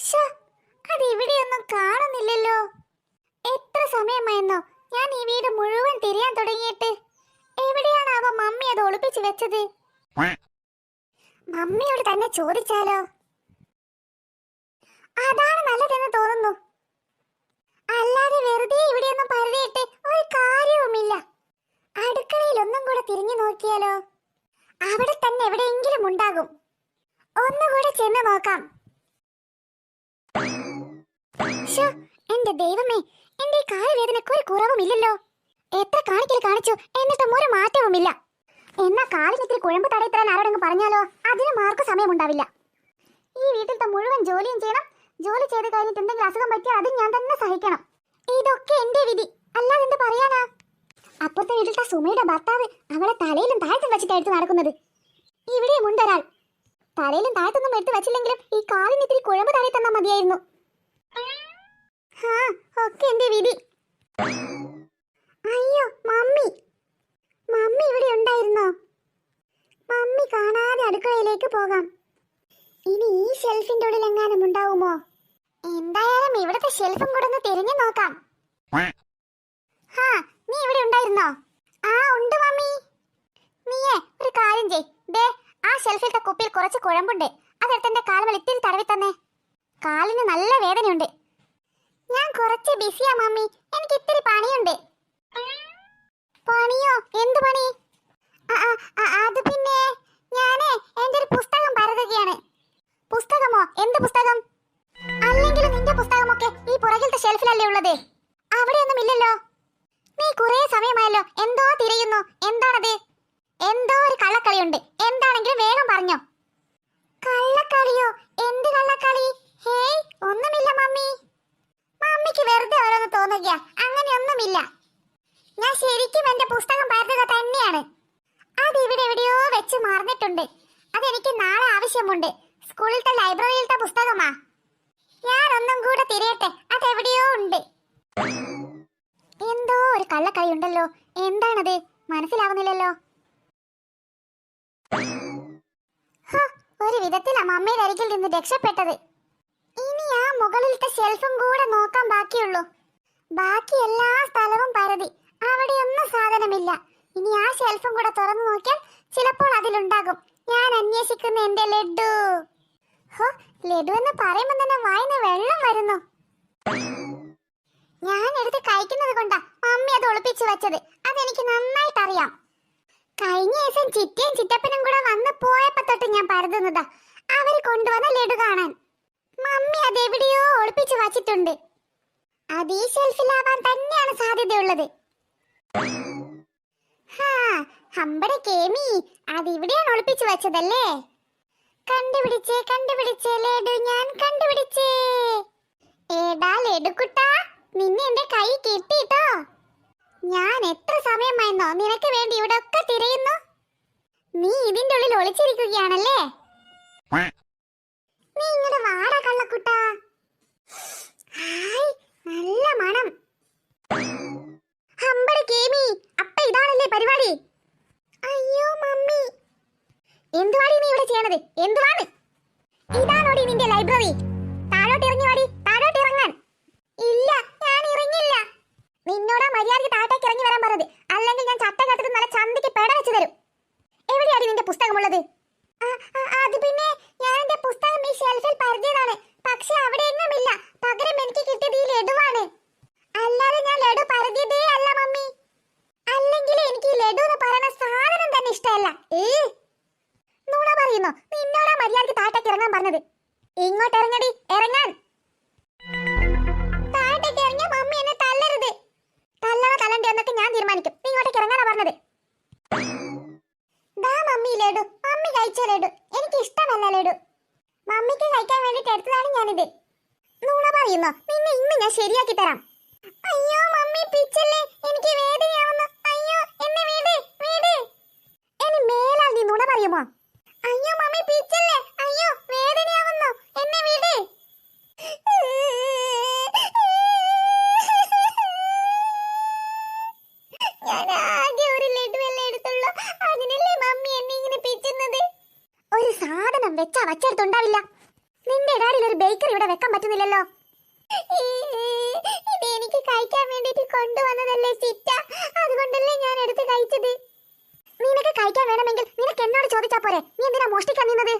ശ്ശോ, അത് ഇവിടെയൊന്നും കാണുന്നില്ലല്ലോ. എത്ര സമയമായെന്നോ ഞാൻ ഈ വീട് മുഴുവൻ തിരയാൻ തുടങ്ങിയിട്ട്. എവിടെയാണ് അവ മമ്മി അത് ഒളിപ്പിച്ചു വെച്ചത്? മമ്മിയോട് തന്നെ ചോദിച്ചാലോ? അതാണ് നല്ലതെന്ന് തോന്നുന്നു. അല്ലാതെ വെറുതെ ഇവിടെയൊന്നും പരതിയിട്ട് ഒരു കാര്യവുമില്ല. അടുക്കളയിൽ ഒന്നും കൂടെ തിരിഞ്ഞു നോക്കിയാലോ? അവിടെ തന്നെ എവിടെയെങ്കിലും ഉണ്ടാകും. ഒന്നുകൂടെ ചെന്ന് നോക്കാം. ശ്ശോ, എന്റെ ദൈവമേ, എന്റെ ഈ കാലുവേദനക്ക് ഒരു കുറവുമില്ലല്ലോ. എത്ര കാണിക്കൽ കാണിച്ചു, എന്നിട്ടും ഒരു മാറ്റവുമില്ല. എന്നാ കാലിനിത്തിരി കുഴമ്പ് തടയിത്തരാൻ ആരോടെങ്കിലും പറഞ്ഞാലോ? അതിന് മാർക്ക് സമയമുണ്ടാവില്ല. ഈ വീട്ടിലത്തെ മുഴുവൻ ജോലിയും ചെയ്യണം. ജോലി ചെയ്ത് കഴിഞ്ഞിട്ട് എന്തെങ്കിലും അസുഖം പറ്റിയാൽ അത് ഞാൻ തന്നെ സഹിക്കണം. ഇതൊക്കെ എന്റെ വിധി, അല്ലാതെ എന്ത് പറയാനാ? അപ്പുറത്തെ വീട്ടിലത്തെ സുമയുടെ ഭർത്താവ് അവളെ തലയിലും താഴത്തും വെച്ചിട്ടായിട്ട് നടക്കുന്നത്. ഇവിടെയും ഉണ്ടൊരാൾ. തലയിലും താഴത്തൊന്നും എടുത്ത് വെച്ചില്ലെങ്കിലും ഈ കാലിനിത്തിരി കുഴമ്പ് തടയി തന്നാ മതിയായിരുന്നു. ഒക്കെ എന്റെ വിധി. അയ്യോ, മമ്മി മമ്മി ഇവിടെ ഉണ്ടായിരുന്നോ? മമ്മി കാണാതെ അടുക്കളയിലേക്ക് പോകാം. ഇനി ഈ ഷെൽഫിന്റെ ഉള്ളിൽ എങ്ങാനും ഉണ്ടാവുമോ? എന്തായാലും ഇവിടുത്തെ ഷെൽഫും കൂടെ ഒന്ന് തിരിഞ്ഞു നോക്കാം. നീ ഇവിടെ ഉണ്ടായിരുന്നോ? ആ, ഉണ്ട് മമ്മി. നീയേ ഒരു കാര്യം ചെയ്. ദേ, ആ ഷെൽഫിലത്തെ കുപ്പിയിൽ കുറച്ച് കുഴമ്പുണ്ട്. അതെടുത്ത് എന്റെ കാലുമേൽ ഇത്തിരി തടവി തന്നെ. കാലിന് നല്ല വേദനയുണ്ട്. ഞാൻ കുറച്ച് ബിസിയാ മമ്മി, എനിക്ക് ഇത്തിരി പണിയുണ്ട്. പണിയോ? എന്ത് പണി? അത് പിന്നെ ഞാനേ എന്റെ ഒരു പുസ്തകം പരതുകയാണ്. പുസ്തകമോ? എന്ത് പുസ്തകം? അല്ലെങ്കിലും നിന്റെ പുസ്തകമൊക്കെ ഈ പുറകിലത്തെ ഷെൽഫിലല്ലേ ഉള്ളത്? അവിടെയൊന്നും ഇല്ലല്ലോ. നീ കുറെ സമയമായല്ലോ എന്തോ തിരയുന്നു. എന്താണത്? എന്തോ ഒരു കള്ളക്കളിയുണ്ട്. എന്താണെങ്കിലും വേഗം പറഞ്ഞോ. കള്ളക്കളിയോ? എന്ത് കള്ളക്കളി? ഹേയ്, ഒന്നുമില്ല മമ്മി. മമ്മിക്ക് വെറുതെ ഓരോന്ന് തോന്നുക. അങ്ങനെയൊന്നുമില്ല. ഞാൻ ശരിക്കും എന്റെ പുസ്തകം പരതുക തന്നെയാണ്. അതിവിടെ എവിടെയോ വെച്ച് മറന്നിട്ടുണ്ട്. അതെനിക്ക് നാളെ ആവശ്യമുണ്ട്. സ്കൂളിലത്തെ ലൈബ്രറിയിലത്തെ പുസ്തകമാ. ഞാൻ ഒന്നും കൂടെ തിരയട്ടെ. അതെവിടെയോ ഉണ്ട്. എന്തോ ഒരു കള്ളക്കളി ഉണ്ടല്ലോ. എന്താണത്? മനസ്സിലാവുന്നില്ലല്ലോ. ഒരു വിധത്തിലാ മമ്മിയുടെ അരികിൽ നിന്ന് രക്ഷപ്പെട്ടത്. ഇനി ആ മുകളിലത്തെ ഷെൽഫും കൂടെ നോക്കാൻ ബാക്കിയുള്ളൂ. ബാക്കി എല്ലാ സ്ഥലവും പരതി. അവിടെയൊന്നും സാധനമില്ല. ഇനി ആ ഷെൽഫും കൂടെ തുറന്നു നോക്കിയാൽ ചിലപ്പോൾ അതിലുണ്ടാകും ഞാൻ അന്വേഷിക്കുന്ന എന്റെ ലഡു. ലഡു എന്ന് പറയുമ്പോൾ തന്നെ വായിന്ന് വെള്ളം വരുന്നു. ഞാൻ എടുത്ത് കഴിക്കുന്നത് കൊണ്ടാ മമ്മി അത് ഒളിപ്പിച്ചു വെച്ചത്. അതെനിക്ക് നന്നായിട്ട് അറിയാം. കഴിഞ്ഞ ദിവസം ചിറ്റയും ചിറ്റപ്പനും കൂടെ വന്ന് പോയപ്പോ തൊട്ട് ഞാൻ പരതുന്നതാ അവര് കൊണ്ടുവന്ന ലഡു കാണാൻ. മമ്മി അതെവിടെയോ ഒളിപ്പിച്ചു വച്ചിട്ടുണ്ട്. അത് ഈ ഷെൽഫിലാവാൻ തന്നെയാണ് സാധ്യതയുള്ളത്. ഹമ്പടെ കേമി, അതിവിടെയാണ് ഒളിപ്പിച്ചു വെച്ചതല്ലേ? കണ്ടുപിടിച്ചേ ലഡു, ഞാൻ കണ്ടുപിടിച്ചേ. ഏടാ ലഡുക്കുട്ടാ, നിന്നെ എന്റെ കൈ കിട്ടിട്ടോ. ഞാൻ എത്ര സമയമായിരുന്നോ നിനക്ക് വേണ്ടി ഇവിടെ ഒക്കെ തിരയുന്നു. നീ ഇതിന്റെ ഉള്ളിൽ ഒളിച്ചിരിക്കുകയാണല്ലേ? നീ ഇങ്ങോട്ട് വാടാ കള്ളക്കുട്ടാ. ഹായ്, നല്ല മണം. ഹമ്പടി കേമി, അപ്പ ഇതാണല്ലേ പരിപാടി? അയ്യോ മമ്മി, എന്തുവാടി നീ ഇവിടെ ചെയ്യണത്? എന്തുവാണ്? ഇതാണോടി നിന്റെ ലൈബ്രറി? താഴോട്ട് ഇറങ്ങി വാടി, താഴോട്ട് ഇറങ്ങാൻ. ഇല്ല, ഞാൻ ഇറങ്ങില്ല. നിന്നോടാ മര്യാദയ്ക്ക് താഴേക്ക് ഇറങ്ങി വരാൻ പറഞ്ഞത്. അല്ലെങ്കിൽ ഞാൻ ചട്ടകത്തിൽ നല്ല ചന്തിക്ക് പെട വെച്ച് തരും. എവിടെയാണ് നിന്റെ പുസ്തകമുള്ളത്? അത് പിന്നെ ഞാൻ എന്റെ പുസ്തകം ഈ ഷെൽഫിൽ പരതിയതാണ്. പക്ഷെ അവിടെ എങ്ങുമില്ല. പകരം എനിക്ക് കിട്ടിയത് ഈ ലഡുവാണ്. അല്ലാതെ ഞാൻ ലഡു പരതിയതേ അല്ല മമ്മി. അല്ലെങ്കിൽ എനിക്ക് ഈ ലഡു എന്ന് പറയുന്ന സാധനം തന്നെ ഇഷ്ടമല്ല. നുണ പറയുന്നു. നിന്നോടാ മര്യാദയ്ക്ക് താഴേക്ക് ഇറങ്ങാൻ പറഞ്ഞത്. ഇങ്ങോട്ട് ഇറങ്ങടി, ഇറങ്ങാൻ. താഴേക്ക് ഇറങ്ങിയ മമ്മി എന്നെ തല്ലരുത്. തല്ലണോ തല്ലണ്ടോ എന്നൊക്കെ ഞാൻ തീരുമാനിക്കും. നീ ഇങ്ങോട്ടേക്ക് ഇറങ്ങാനാ പറഞ്ഞത്. ദാ മമ്മി ലഡു. മമ്മി കഴിച്ച ലഡു. എനിക്ക് ഇഷ്ടമല്ല ലഡു. മമ്മിക്ക് കഴിക്കാൻ വേണ്ടിട്ട് എടുത്തതാണ് ഞാനിത്. നുണ പറയുന്നോ? നിന്നെ ഇന്ന് ഞാൻ ശരിയാക്കി തരാം. അയ്യോ മമ്മി, പിച്ചല്ലേ, എനിക്ക് വേദനയാവുന്നു. അയ്യോ, എന്നെ വീട് വീട്. ഇനി മേലാൽ നീ നുണ പറയുമോ? അയ്യോ മമ്മി, പിച്ചല്ലേ. അയ്യോ, വേദനയാവുന്നു. എന്നെ വീട്. ഞാൻ ആകെ ഒരു ലഡു അല്ലേ എടുത്തുള്ളൂ. അതിനല്ലേ മമ്മി എന്നെ ഇങ്ങനെ പിച്ചുന്നത്. ഒരു സാധനം വെച്ചാ വച്ചെടുത്തുണ്ടാവില്ല. നിന്റെ ഇടാടിൽ ഒരു ബേക്കറി ഇവിടെ വെക്കാൻ പറ്റുന്നില്ലല്ലോ. ഇത് എനിക്ക് കഴിക്കാൻ വേണ്ടിട്ട് കൊണ്ടുവന്നതല്ലേ ചിറ്റ, അതുകൊണ്ടല്ലേ ഞാൻ എടുത്ത് കഴിച്ചത്. നിനക്ക് കഴിക്കാൻ വേണമെങ്കിൽ നിനക്ക് എന്നോട് ചോദിച്ചാ പോരെ, നീ എന്തിനാ മോഷ്ടിക്കാൻ നിന്നത്?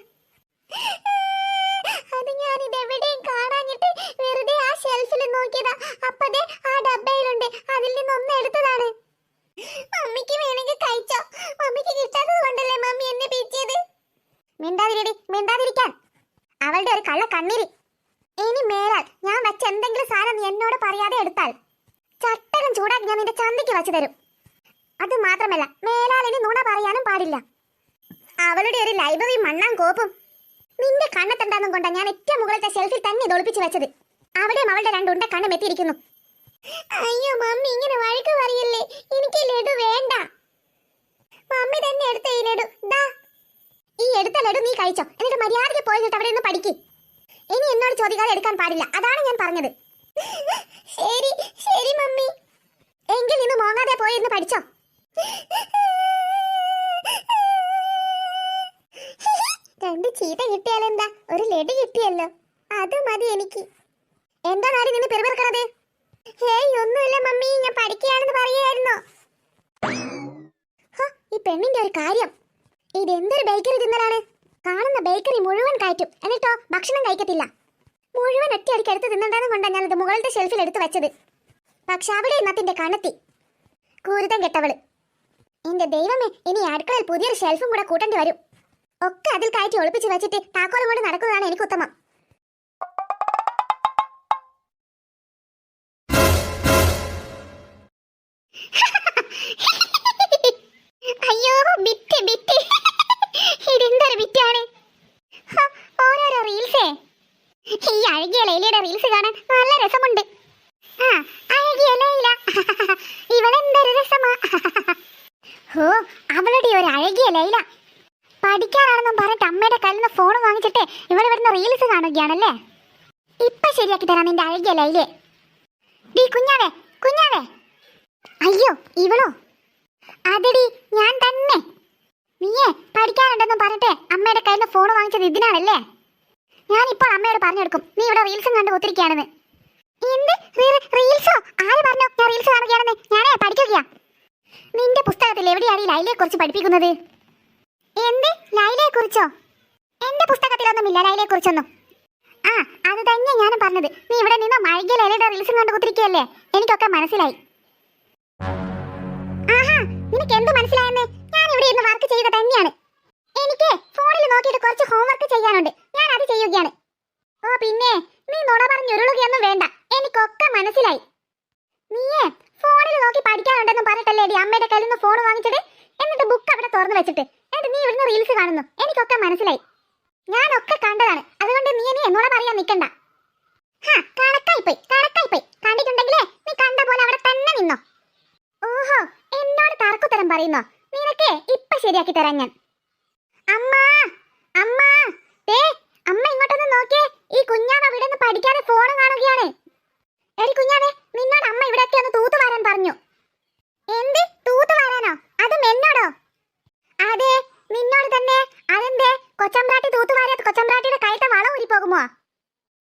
അത് ഞാൻ ഇതെവിടെയും കാണാഞ്ഞിട്ട് വെറുതെ ആ ഷെൽഫിൽ നോക്കിയതാ. അപ്പതേ ആ ഡബ്ബയിലുണ്ട്, അതിൽ നിന്നൊന്ന് എടുത്തതാണ്. മമ്മിക്ക് വേണമെങ്കിൽ കഴിച്ചോ, മമ്മിക്ക് കിട്ടാത്തത് കൊണ്ടല്ലേ മമ്മി എന്നെ പിച്ചിയത്. മിണ്ടാതിരിടി, മിണ്ടാതിരിക്കാൻ. അവളുടെ ഒരു കള്ള കണ്ണീര്. ഇനി മേലാൽ ഞാൻ വെച്ച എന്തെങ്കിലും സാധനം നീ എന്നോട് പറയാതെ എടുത്താൽ ചട്ടകം ചൂടാക്കി ഞാൻ നിന്റെ ചന്തയ്ക്ക് വെച്ചു തരും. അത് മാത്രമല്ല, മേലാൽ ഇനി നുണ പറയാനും പാടില്ല. അവളുടെ ഒരു ലൈബ്രറി മണ്ണാൻ കോപ്പും നിന്റെ കണ്ണെത്തണ്ടാന്നും കൊണ്ടാ ഞാൻ ഏറ്റവും മുകളിലത്തെ ഷെൽഫിൽ തന്നെ ഒളിപ്പിച്ചു വെച്ചത്. അവിടെയും അവളുടെ രണ്ടുണ്ട കണ്ണം എത്തിയിരിക്കുന്നു. അയ്യോ മമ്മി, ഇങ്ങനെ വഴക്ക് പറയല്ലേ, എനിക്ക് ലഡു വേണ്ട. മമ്മി തന്നെ എടുത്ത ഈ ലഡു. ഈ എടുത്ത ലഡു നീ കഴിച്ചോ, എന്നിട്ട് മര്യാദയ്ക്ക് പോയിട്ട് അവിടെ നിന്ന് പഠിക്ക്. ഇനി എന്നോട് ചോദിക്കാതെ എടുക്കാൻ പാടില്ല, അതാണ് ഞാൻ പറഞ്ഞത്. ശരി ശരി മമ്മി. എങ്കിൽ നിന്ന് മോങ്ങാതെ പോയിരുന്ന് പഠിച്ചോ. രണ്ട് ചീത്ത കിട്ടിയാലെന്താ, ഒരു ലഡു കിട്ടിയല്ലോ, അത് മതി എനിക്ക്. എന്താ നാടി നിന്ന് പെരുപെറുക്കണത്? ഹേയ് ഒന്നുമില്ല മമ്മി, ഞാൻ പഠിക്കുകയാണെന്ന് പറയായിരുന്നു. ഈ പെണ്ണിന്റെ ഒരു കാര്യം, ഇതെന്തൊരു ബേക്കറി തിന്നലാണ്. കാണുന്ന ബേക്കറി മുഴുവൻ കയറ്റും, എന്നിട്ടോ ഭക്ഷണം കഴിക്കത്തില്ല. മുഴുവൻ ഒറ്റയടിക്ക് എടുത്ത് തിന്നണ്ടെന്ന് കൊണ്ടാണ് ഞാനത് മുകളിലത്തെ ഷെൽഫിൽ എടുത്ത് വെച്ചത്. പക്ഷെ അവിടെ ഇന്നത്തിന്റെ കണത്തി കൂരുതം കെട്ടവള്. എന്റെ ദൈവമേ, ഇനി അടുക്കളയിൽ പുതിയൊരു ഷെൽഫും കൂടെ കൂട്ടേണ്ടി വരും. ഒക്കെ അതിൽ കയറ്റി ഒളിപ്പിച്ച് വെച്ചിട്ട് താക്കോലും കൊണ്ട് നടക്കുന്നതാണ് എനിക്ക് ഉത്തമം. അയ്യോ ബിറ്റ് ബിറ്റ്, ഇതെന്തൊരു ബിറ്റാണ്. ഓരോരോ റീൽസേ. ഈ അഴകിയ ലൈലയുടെ റീൽസ് കാണാൻ നല്ല രസമുണ്ട്. അഴകിയ ലൈല, ഇവളെന്തൊരു രസമാ. അവളുടെ ഒരു അഴകിയ ലൈല പഠിക്കാനാണെന്നും പറഞ്ഞിട്ട് അമ്മയുടെ കയ്യിൽ നിന്ന് ഫോൺ വാങ്ങിച്ചിട്ട് ഇവൾ ഇവിടുന്ന് റീൽസ് കാണുകയാണല്ലേ. ഇപ്പൊ ശരിയാക്കി തരാം നിന്റെ അഴകിയ ലൈലയെ. ഡീ കുഞ്ഞാവേ, കുഞ്ഞാവേ. അയ്യോ ഇവളോ? അതെടി ഞാൻ തന്നെ. നീയേ പഠിക്കാനുണ്ടെന്നും പറഞ്ഞിട്ട് അമ്മയുടെ കയ്യിൽ നിന്ന് ഫോൺ വാങ്ങിച്ചത് ഇതിനാണല്ലേ. ഞാനിപ്പോൾ അമ്മയോട് പറഞ്ഞെടുക്കും നീ ഇവിടെ റീൽസും കണ്ട് ഒത്തിരിക്കുകയാണെന്ന്. എന്ത് റീൽസോ? ആര് പറഞ്ഞു ഞാൻ റീൽസ് കാണുകയാണെന്ന്? ഞാനേ പഠിക്കുകയാ. നിന്റെ പുസ്തകത്തിൽ എവിടെയാണ് ഈ ലൈലയെ കുറിച്ച് പഠിപ്പിക്കുന്നത്? എന്ത് ലൈലയെ കുറിച്ചോ? എന്റെ പുസ്തകത്തിലൊന്നുമില്ല ലൈലയെ കുറിച്ചൊന്നും. അത് തന്നെ ഞാനും പറഞ്ഞത്. നീ ഇവിടെ നിന്ന് അഴകിയ ലൈലയുടെ റീൽസും കണ്ട് കുത്തിരിക്കുകയല്ലേ, എനിക്കൊക്കെ മനസ്സിലായി. ആഹാ, നിനക്ക് എന്ത് മനസ്സിലായെന്ന്? ഞാൻ ഇവിടെ ഇരുന്ന് വർക്ക് ചെയ്യുക തന്നെയാണ്. എനിക്ക് ഫോണിൽ നോക്കിയിട്ട് കുറച്ച് ഹോംവർക്ക് ചെയ്യാനുണ്ട്, ഞാൻ അത് ചെയ്യുകയാണ്. ഓ പിന്നെ നീ നുണ പറഞ്ഞുരുളുകയൊന്നും വേണ്ട, എനിക്കൊക്കെ മനസ്സിലായി. നീയേ ഫോണിൽ നോക്കി പഠിക്കാനുണ്ടെന്ന് പറഞ്ഞിട്ടല്ലേ അമ്മയുടെ കയ്യിൽ നിന്ന് ഫോൺ വാങ്ങിച്ചത്. എന്നിട്ട് ബുക്ക് അവിടെ തുറന്നു വെച്ചിട്ട് എന്നിട്ട് നീ ഇവിടുന്ന് റീൽസ് കാണുന്നു, എനിക്കൊക്കെ മനസ്സിലായി. ഞാനൊക്കെ കണ്ടതാണ്, അതുകൊണ്ട് നീ എന്നോട് പറയാൻ നിൽക്കണ്ട. കണക്കായിപ്പോയി കണക്കായിപ്പോയി. കണ്ടിട്ടുണ്ടെങ്കിലേ നീ കണ്ട പോലെ അവിടെ തന്നെ നിന്നോ. ഓഹോ, എന്നോട് തർക്കുത്തരം പറയുന്നോ? നിനക്ക് ഇപ്പൊ ശരിയാക്കി തരാം ഞാൻ. അമ്മ അമ്മ, അമ്മ ഇങ്ങോട്ടൊന്ന് നോക്കിയേ. ഈ കുഞ്ഞാവ ഇവിടെ നിന്ന് പഠിക്കാതെ ഫോൺ കാണുകയാണ്. എടി കുഞ്ഞാവേ, നിന്നോട് അമ്മ ഇവിടെയൊക്കെ ഒന്ന് തൂത്തു വാരാൻ പറഞ്ഞു. എന്ത് തൂത്തു വാരാനോ? അതും എന്നോടോ? അതെ നിന്നോട് തന്നെ. അതെന്തേ കൊച്ചമ്പ്രാട്ടി തൂത്തു വാരിയത് കൊച്ചമ്പ്രാട്ടിയുടെ കൈത്തെ വളം ഊരി പോകുമോ?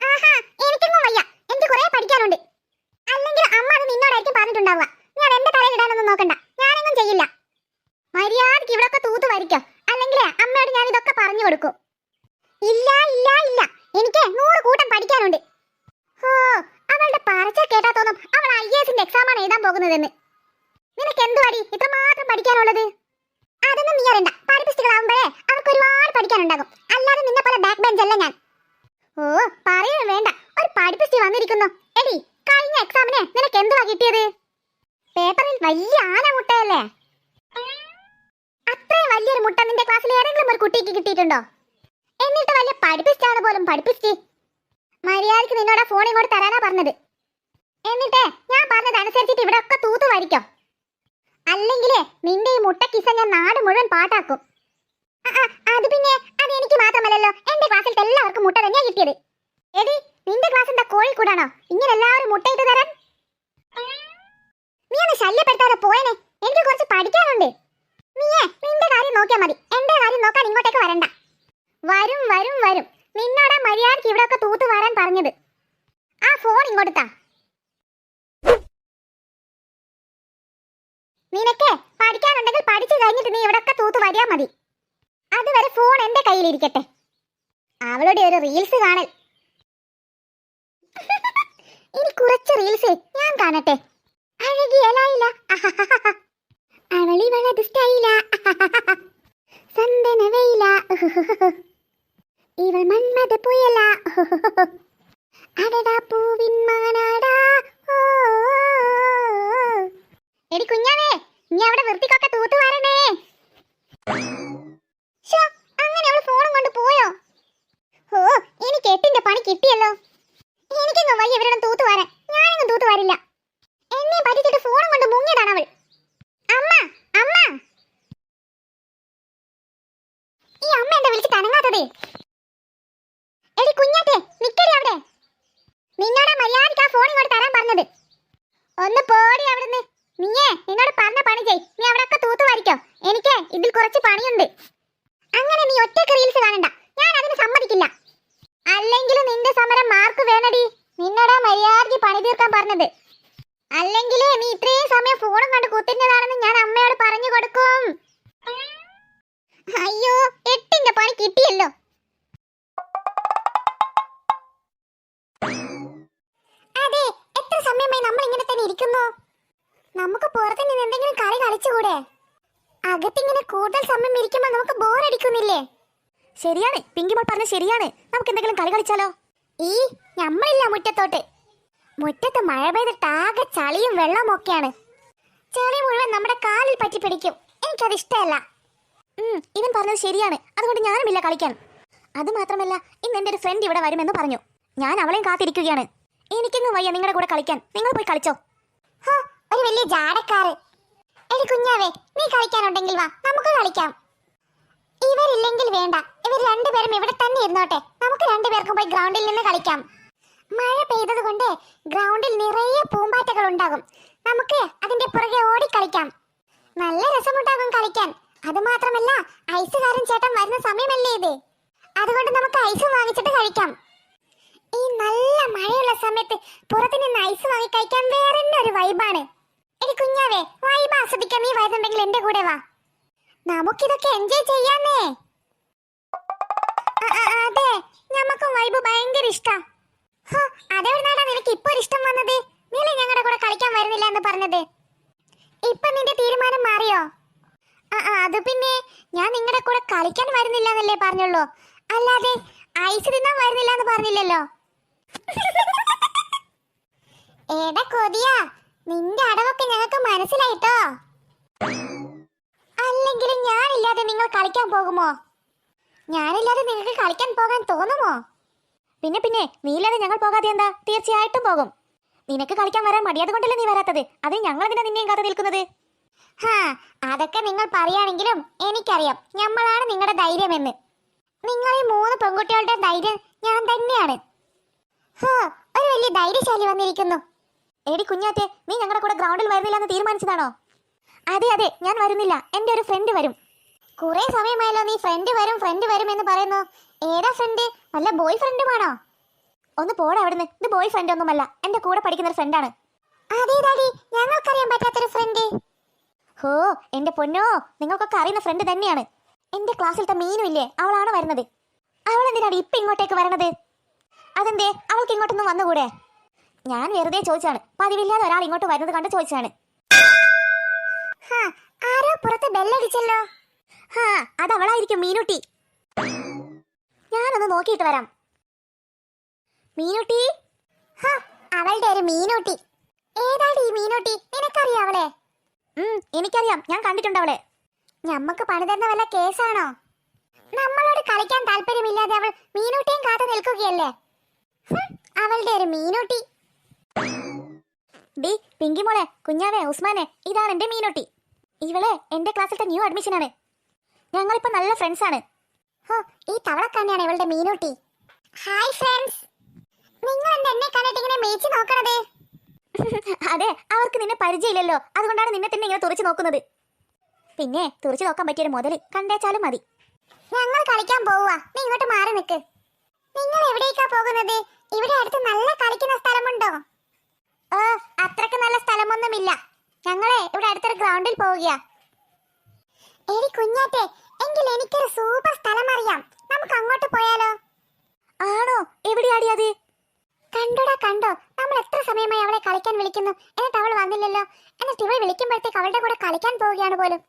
ആഹാ, എനിക്കൊന്നും വയ്യ, എനിക്ക് കുറെ പഠിക്കാനുണ്ട്. അല്ലെങ്കിൽ അമ്മ അത് നിന്നോടായിരിക്കും പറഞ്ഞിട്ടുണ്ടാവുക. ഞാൻ എന്റെ തലയിൽ ഇടാനൊന്നും നോക്കണ്ട, ഞാനൊന്നും ചെയ്യില്ല. മര്യാദക്ക് ഇവിടൊക്കെ തൂത്തു വരിക്കോ, അല്ലെങ്കിൽ അമ്മയോട് ഞാൻ ഇതൊക്കെ പറഞ്ഞു കൊടുക്കും. ഇല്ല ഇല്ല ഇല്ല, എനിക്ക് 100 കൂട്ടം പഠിക്കാനുണ്ട്. അവളുടെ പറച്ച കേട്ടാ തോന്നും അവൾ IASന്റെ എക്സാമാണ് എഴുതാൻ പോകുന്നതെന്ന്. നിനക്ക് എന്തുവാടി ഇത്രമാത്രം പഠിക്കാനുള്ളത്? അതൊന്നും നീ അറിയണ്ട. പഠിപ്പിസ്റ്റുകളാവുമ്പോഴേ അവർക്ക് ഒരുപാട് പഠിക്കാനുണ്ടാകും, അല്ലാതെ നിന്നെ പോലെ ബാക്ക് ബെഞ്ച് അല്ല ഞാൻ. ഓ പറയുകയും വേണ്ട, ഒരു പഠിപ്പിസ്റ്റ് വന്നിരിക്കുന്നു. എടി കഴിഞ്ഞ എക്സാമിന് നിനക്ക് എന്തുവാ കിട്ടിയത്? പേപ്പറിൽ വലിയ ആന മുട്ടയല്ലേ. അത്രയും വലിയൊരു മുട്ട നിന്റെ ക്ലാസ്സിൽ ഏതെങ്കിലും ഒരു കുട്ടിക്ക് കിട്ടിയിട്ടുണ്ടോ? എന്നിട്ട് വലിയ പഠിപ്പിസ്റ്റാണ് പോലും പഠിപ്പിസ്റ്റ്. മര്യാദക്ക് നിന്നോട് ഫോൺ ഇങ്ങോട്ട് തരാനാ പറഞ്ഞത്. എന്നിട്ട് ഞാൻ പറഞ്ഞതനുസരിച്ചിട്ട് ഇവിടെ ഒക്കെ തൂത്തു വരിക്കോ, അല്ലെങ്കിലേ നിന്റെ ഈ മുട്ട കിസ ഞാൻ നാട് മുഴുവൻ പാട്ടാക്കും. അത് പിന്നെ അത് എനിക്ക് മാത്രമല്ലല്ലോ, എന്റെ ക്ലാസ്സിൽ എല്ലാവർക്കും മുട്ട തന്നെയാ കിട്ടിയത്. എടി നിന്റെ ക്ലാസ് എന്താ കോഴിക്കൂടാണോ ഇങ്ങനെ എല്ലാവരും മുട്ടയിട്ട് തരാൻ? നീ ഒന്ന് ശല്യപ്പെടുത്താതെ പോയനെ, എനിക്ക് കുറച്ച് പഠിക്കാനുണ്ട്. നീയേ നിന്റെ കാര്യം നോക്കിയാൽ മതി, എന്റെ കാര്യം നോക്കാൻ ഇങ്ങോട്ടേക്ക് വരണ്ട. വരും വരും വരും, നിന്നോടാ മര്യാദക്ക് ഇവിടെ ഒക്കെ തൂത്ത് വരാൻ പറഞ്ഞത്. ആ ഫോൺ ഇങ്ങോട്ട് താ. നിനക്ക് പഠിക്കാനുണ്ടെങ്കിൽ പഠിച്ചു കഴിഞ്ഞിട്ട് നീ ഇവിടെ ഒക്കെ തൂത്ത് വരിയാ മതി. അതുവരെ ഫോൺ എന്റെ കയ്യിലിരിക്കട്ടെ. അവളുടെ ഒരു റീൽസ് കാണൽ. ഇനി കുറച്ച് റീൽസ് ഞാൻ കാണട്ടെ. അഴകിയലായില്ല അവളി വളത് സ്റ്റൈല സന്തന വെയില ഇവൾ മന്മത പുയല അടടാ പൂവിൻ മാനാടാ. എടി കുഞ്ഞാവേ, നീ അവിടെ വൃത്തിക്കൊക്കെ തൂത്ത് വരണേ. അങ്ങനെ അവള് ഫോണും കൊണ്ട് പോയോ? ഓ, എനിക്ക് 8ന്റെ പണി കിട്ടിയല്ലോ. എനിക്കെങ്ങും വയ്യ ഇവരുടെ തൂത്ത് വരാൻ. ഞാനെങ്ങും തൂത്ത് വരില്ല. എന്നെ പറ്റിച്ചിട്ട് ഫോണും കൊണ്ട് മുങ്ങിയതാണ് അവൾ. അമ്മ അമ്മ, ഈ അമ്മ എന്താ വിളിച്ചിട്ട് അനങ്ങാത്തത്? എടി കുഞ്ഞാറ്റെ, നിക്കടി അവിടെ. നിന്നോട് മര്യാദയ്ക്ക് ആ ഫോൺ ഇങ്ങോട്ട് തരാൻ പറഞ്ഞത്. ഒന്ന് പോടി അവിടുന്ന്. നീയേ നിന്നോട് പറഞ്ഞ പണി ചെയ്. നീ അവിടെയൊക്കെ തൂത്ത് വരിക്കോ. എനിക്ക് ഇതിൽ കുറച്ച് പണിയുണ്ട്. അങ്ങനെ നീ ഒറ്റയ്ക്ക് റീൽസ് കാണണ്ട. ഞാൻ അതിന് സമ്മതിക്കില്ല. അല്ലെങ്കിലും നിന്റെ സമരം മാർക്ക് വേണടി. നിന്നോടാ മര്യാദയ്ക്ക് പണി തീർക്കാൻ പറഞ്ഞത്. അല്ലെങ്കിൽ നീ ഇത്രയും സമയം ഫോണും കണ്ട് കുത്തിരുന്നതാണെന്ന് ഞാൻ അമ്മയോട് പറഞ്ഞു കൊടുക്കും. അയ്യോ, 8ന്റെ പണി കിട്ടിയല്ലോ. അതെ, എത്ര സമയമായി നമ്മൾ ഇങ്ങനെ തന്നെ ഇരിക്കുന്നു? നമുക്ക് പുറത്ത് നിന്ന് എന്തെങ്കിലും കളി കളിച്ചുകൂടെ? അകത്തിങ്ങനെ കൂടുതൽ സമയം ഇരിക്കുമ്പോൾ നമുക്ക് ബോറടിക്കുന്നില്ലേ? ശരിയാണ്, പിങ്കിമോൾ പറഞ്ഞ ശരിയാണ്. നമുക്ക് എന്തെങ്കിലും കളി കളിച്ചാലോ? ഈ നമ്മളില്ല മുറ്റത്തോട്ട്. മുറ്റത്ത് മഴ പെയ്തിട്ട് ആകെ ചളിയും വെള്ളവും ഒക്കെയാണ്. ചെളി മുഴുവൻ നമ്മുടെ കാലിൽ പറ്റി പിടിക്കും. എനിക്കത് ഇഷ്ടമല്ല. ഇവൻ പറഞ്ഞത് ശരിയാണ്. അതുകൊണ്ട് ഞാനുമില്ല കളിക്കാൻ. അത് മാത്രമല്ല, ഇന്ന് എൻ്റെ ഒരു ഫ്രണ്ട് ഇവിടെ വരുമെന്ന് പറഞ്ഞു. ഞാൻ അവളെയും കാത്തിരിക്കുകയാണ്. എനിക്കെങ്ങും വയ്യ നിങ്ങളുടെ കൂടെ കളിക്കാൻ. നിങ്ങൾ പോയി കളിച്ചോ. ഒരു വലിയ ജാടക്കാറ്. എടി കുഞ്ഞാവേ, നീ കളിക്കാനുണ്ടെങ്കിൽ വാ, നമുക്ക് കളിക്കാം. ഇവരില്ലെങ്കിൽ വേണ്ട, ഇവർ രണ്ടുപേരും ഇവിടെ തന്നെ ഇരുന്നോട്ടെ. നമുക്ക് രണ്ടുപേർക്കും പോയി ഗ്രൗണ്ടിൽ നിന്ന് കളിക്കാം. മഴ പെയ്തത് കൊണ്ട് ഗ്രൗണ്ടിൽ നിറയെ പൂമ്പാറ്റകൾ ഉണ്ടാകും. നമുക്ക് അതിന്റെ പുറകെ ഓടി കളിക്കാം. നല്ല രസമുണ്ടാകും കളിക്കാൻ. അത് മാത്രമല്ല, ഐസുകാരൻ ചേട്ടൻ വരുന്ന സമയമല്ലേ ഇത്. അതുകൊണ്ട് നമുക്ക് ഐസ് വാങ്ങിച്ചിട്ട് കഴിക്കാം. ഈ നല്ല മഴയുള്ള സമയത്ത് പുറത്ത് നിന്ന് ഐസ് വാങ്ങി കഴിക്കാൻ വേറെ തന്നെ ഒരു വൈബാണ്. എടി കുഞ്ഞാവേ, വൈബ് ആസ്വദിക്കാൻ നീ വരുന്നുണ്ടെങ്കിൽ എന്റെ കൂടെ വാ. നമുക്കിതൊക്കെ എൻജോയ് ചെയ്യാന്നേ. അതെ, നമുക്കും വൈബ് ഭയങ്കര ഇഷ്ടാ. അതെവിടുന്നാടാ നിനക്ക് ഇപ്പൊ ഇഷ്ടം വന്നത്? നീലേ ഞങ്ങളുടെ കൂടെ കളിക്കാൻ വരുന്നില്ല എന്ന് പറഞ്ഞത്. ഇപ്പൊ നിന്റെ തീരുമാനം മാറിയോ? അത് പിന്നെ, ഞാൻ നിങ്ങളുടെ കൂടെ കളിക്കാൻ വരുന്നില്ല എന്നല്ലേ പറഞ്ഞുള്ളൂ, അല്ലാതെ ഐസ് തിന്നാൻ വരുന്നില്ല എന്ന് പറഞ്ഞില്ലല്ലോ. ഏടാ കൊതിയാ, നിന്റെ അടവൊക്കെ ഞങ്ങൾക്ക് മനസ്സിലായിട്ടോ. അല്ലെങ്കിലും ഞാനില്ലാതെ നിങ്ങൾ കളിക്കാൻ പോകുമോ? ഞാനില്ലാതെ നിങ്ങൾക്ക് കളിക്കാൻ പോകാൻ തോന്നുമോ? പിന്നെ നീയില്ലാതെ ഞങ്ങൾ പോകാതെ എന്താ? തീർച്ചയായിട്ടും പോകും. നിനക്ക് കളിക്കാൻ വരാൻ മടിയാത് കൊണ്ടല്ലേ നീ വരാത്തത്. അത് ഞങ്ങൾ എന്തിനാ നിന്നെയും കാത്തു നിൽക്കുന്നത്? അതൊക്കെ നിങ്ങൾ പറയുകയാണെങ്കിലും എനിക്കറിയാം ഞമ്മളാണ് നിങ്ങളുടെ ധൈര്യമെന്ന്. നിങ്ങൾ ഈ 3 പെൺകുട്ടികളുടെ ധൈര്യം ഞാൻ തന്നെയാണ്. ഒരു വലിയ ധൈര്യശാലി വന്നിരിക്കുന്നു. എടി കുഞ്ഞാറ്റെ, നീ ഞങ്ങളുടെ കൂടെ ഗ്രൗണ്ടിൽ വരുന്നില്ല എന്ന് തീരുമാനിച്ചതാണോ? അതെ, ഞാൻ വരുന്നില്ല. എൻ്റെ ഒരു ഫ്രണ്ട് വരും. കുറെ സമയമായല്ലോ നീ ഫ്രണ്ട് വരും എന്ന് പറയുന്നു. ഏതാ ഫ്രണ്ട്? വല്ല ബോയ് ഫ്രണ്ടുമാണോ? ഒന്ന് പോടെ അവിടുന്ന്. ഇത് ബോയ് ഫ്രണ്ട് ഒന്നുമല്ല, എൻ്റെ കൂടെ പഠിക്കുന്ന ഒരു ഫ്രണ്ടാണ്. അതേതാടി, ഞങ്ങൾക്കറിയാൻ പറ്റാത്തൊരു ഫ്രണ്ട്. എൻ്റെ പൊന്നോ, നിങ്ങൾക്കൊക്കെ അറിയുന്ന ഫ്രണ്ട് തന്നെയാണ്. എൻ്റെ ക്ലാസ്സിലത്തെ മീനു ഇല്ലേ, അവളാണ് വരുന്നത്. അവളെന്തിനാണ് ഇപ്പം ഇങ്ങോട്ടേക്ക് വരണത്? അതെന്തേ, അവൾക്ക് ഇങ്ങോട്ടൊന്നും വന്നുകൂടെ? ഞാൻ വെറുതെ ചോദിച്ചാണ്. പതിവില്ലാതെ ഒരാൾ ഇങ്ങോട്ട് വരുന്നത് കണ്ട് ചോദിച്ചാണ്. ആരോ പുറത്ത് ബെല്ലടിച്ചല്ലോ. അതവളായിരിക്കും, മീനുട്ടി. ഞാനൊന്ന് നോക്കിയിട്ട് വരാം. മീനുട്ടി, അവളുടെ ഒരു മീനുട്ടി. ഏതാടി ഈ മീനുട്ടി? നിനക്കറിയാം അവളെ? എനിക്കറിയാം, ഞാൻ കണ്ടിട്ടുണ്ട് അവളെ. ഞമ്മക്ക് പണി തരുന്ന വല്ല കേസാണോ? നമ്മളോട് കളിക്കാൻ താല്പര്യമില്ലാതെ അവൾ മീനുട്ടിയും കാത്തു നിൽക്കുകയല്ലേ. അവളുടെ ഒരു മീനുട്ടി. ഡി പിങ്കി മോളെ, കുഞ്ഞാവേ, ഉസ്മാനെ, ഇതാണ് എൻ്റെ മീനുട്ടി. ഇവളെ എൻ്റെ ക്ലാസ്സിലത്തെ ന്യൂ അഡ്മിഷൻ ആണ്. ഞങ്ങളിപ്പോ നല്ല ഫ്രണ്ട്സ് ആണ്. ഈ തവളക്കണ്ണിയാണ് ഇവളുടെ മീനുട്ടി. Hi friends. നിങ്ങൾ എന്നെ കണ്ടിട്ട് ഇങ്ങനെ മേച്ച് നോക്കണത്? അതെ, അവർക്ക് നിന്നെ പരിചയമില്ലല്ലോ, അതുകൊണ്ടാണ് നിന്നെ തന്നെ ഇങ്ങനെ തുറച്ചു നോക്കുന്നത്. പിന്നെ തുറച്ചു നോക്കാൻ പറ്റിയൊരു മുതൽ കണ്ടേച്ചാലും മതി. ഞങ്ങൾ കളിക്കാൻ പോവാ, നീ ഇങ്ങോട്ട് മാറി നിൽക്ക്. നിങ്ങൾ എവിടേക്കാ പോകുന്നത്? ഇവിടെ അടുത്ത് നല്ല കളിക്കുന്ന സ്ഥലമുണ്ടോ? അത്രക്ക് നല്ല സ്ഥലമൊന്നുമില്ല. ഞങ്ങളെ ഇവിടെ അടുത്തൊരു ഗ്രൗണ്ടിൽ പോവുകയാ. എടി കുഞ്ഞാറ്റെ, എങ്കിൽ എനിക്കൊരു സൂപ്പർ സ്ഥലം അറിയാം. നമുക്ക് അങ്ങോട്ട് പോയാലോ? ആണോ? എവിടെയാടി അത്? കണ്ടോടാ കണ്ടോ, നമ്മൾ എത്ര സമയമായി അവളെ കളിക്കാൻ വിളിക്കുന്നു, എന്നിട്ട് അവൾ വന്നില്ലല്ലോ. എന്നിട്ട് ഇവൾ വിളിക്കുമ്പോഴത്തേക്ക് അവളുടെ കൂടെ കളിക്കാൻ പോവുകയാണ് പോലും.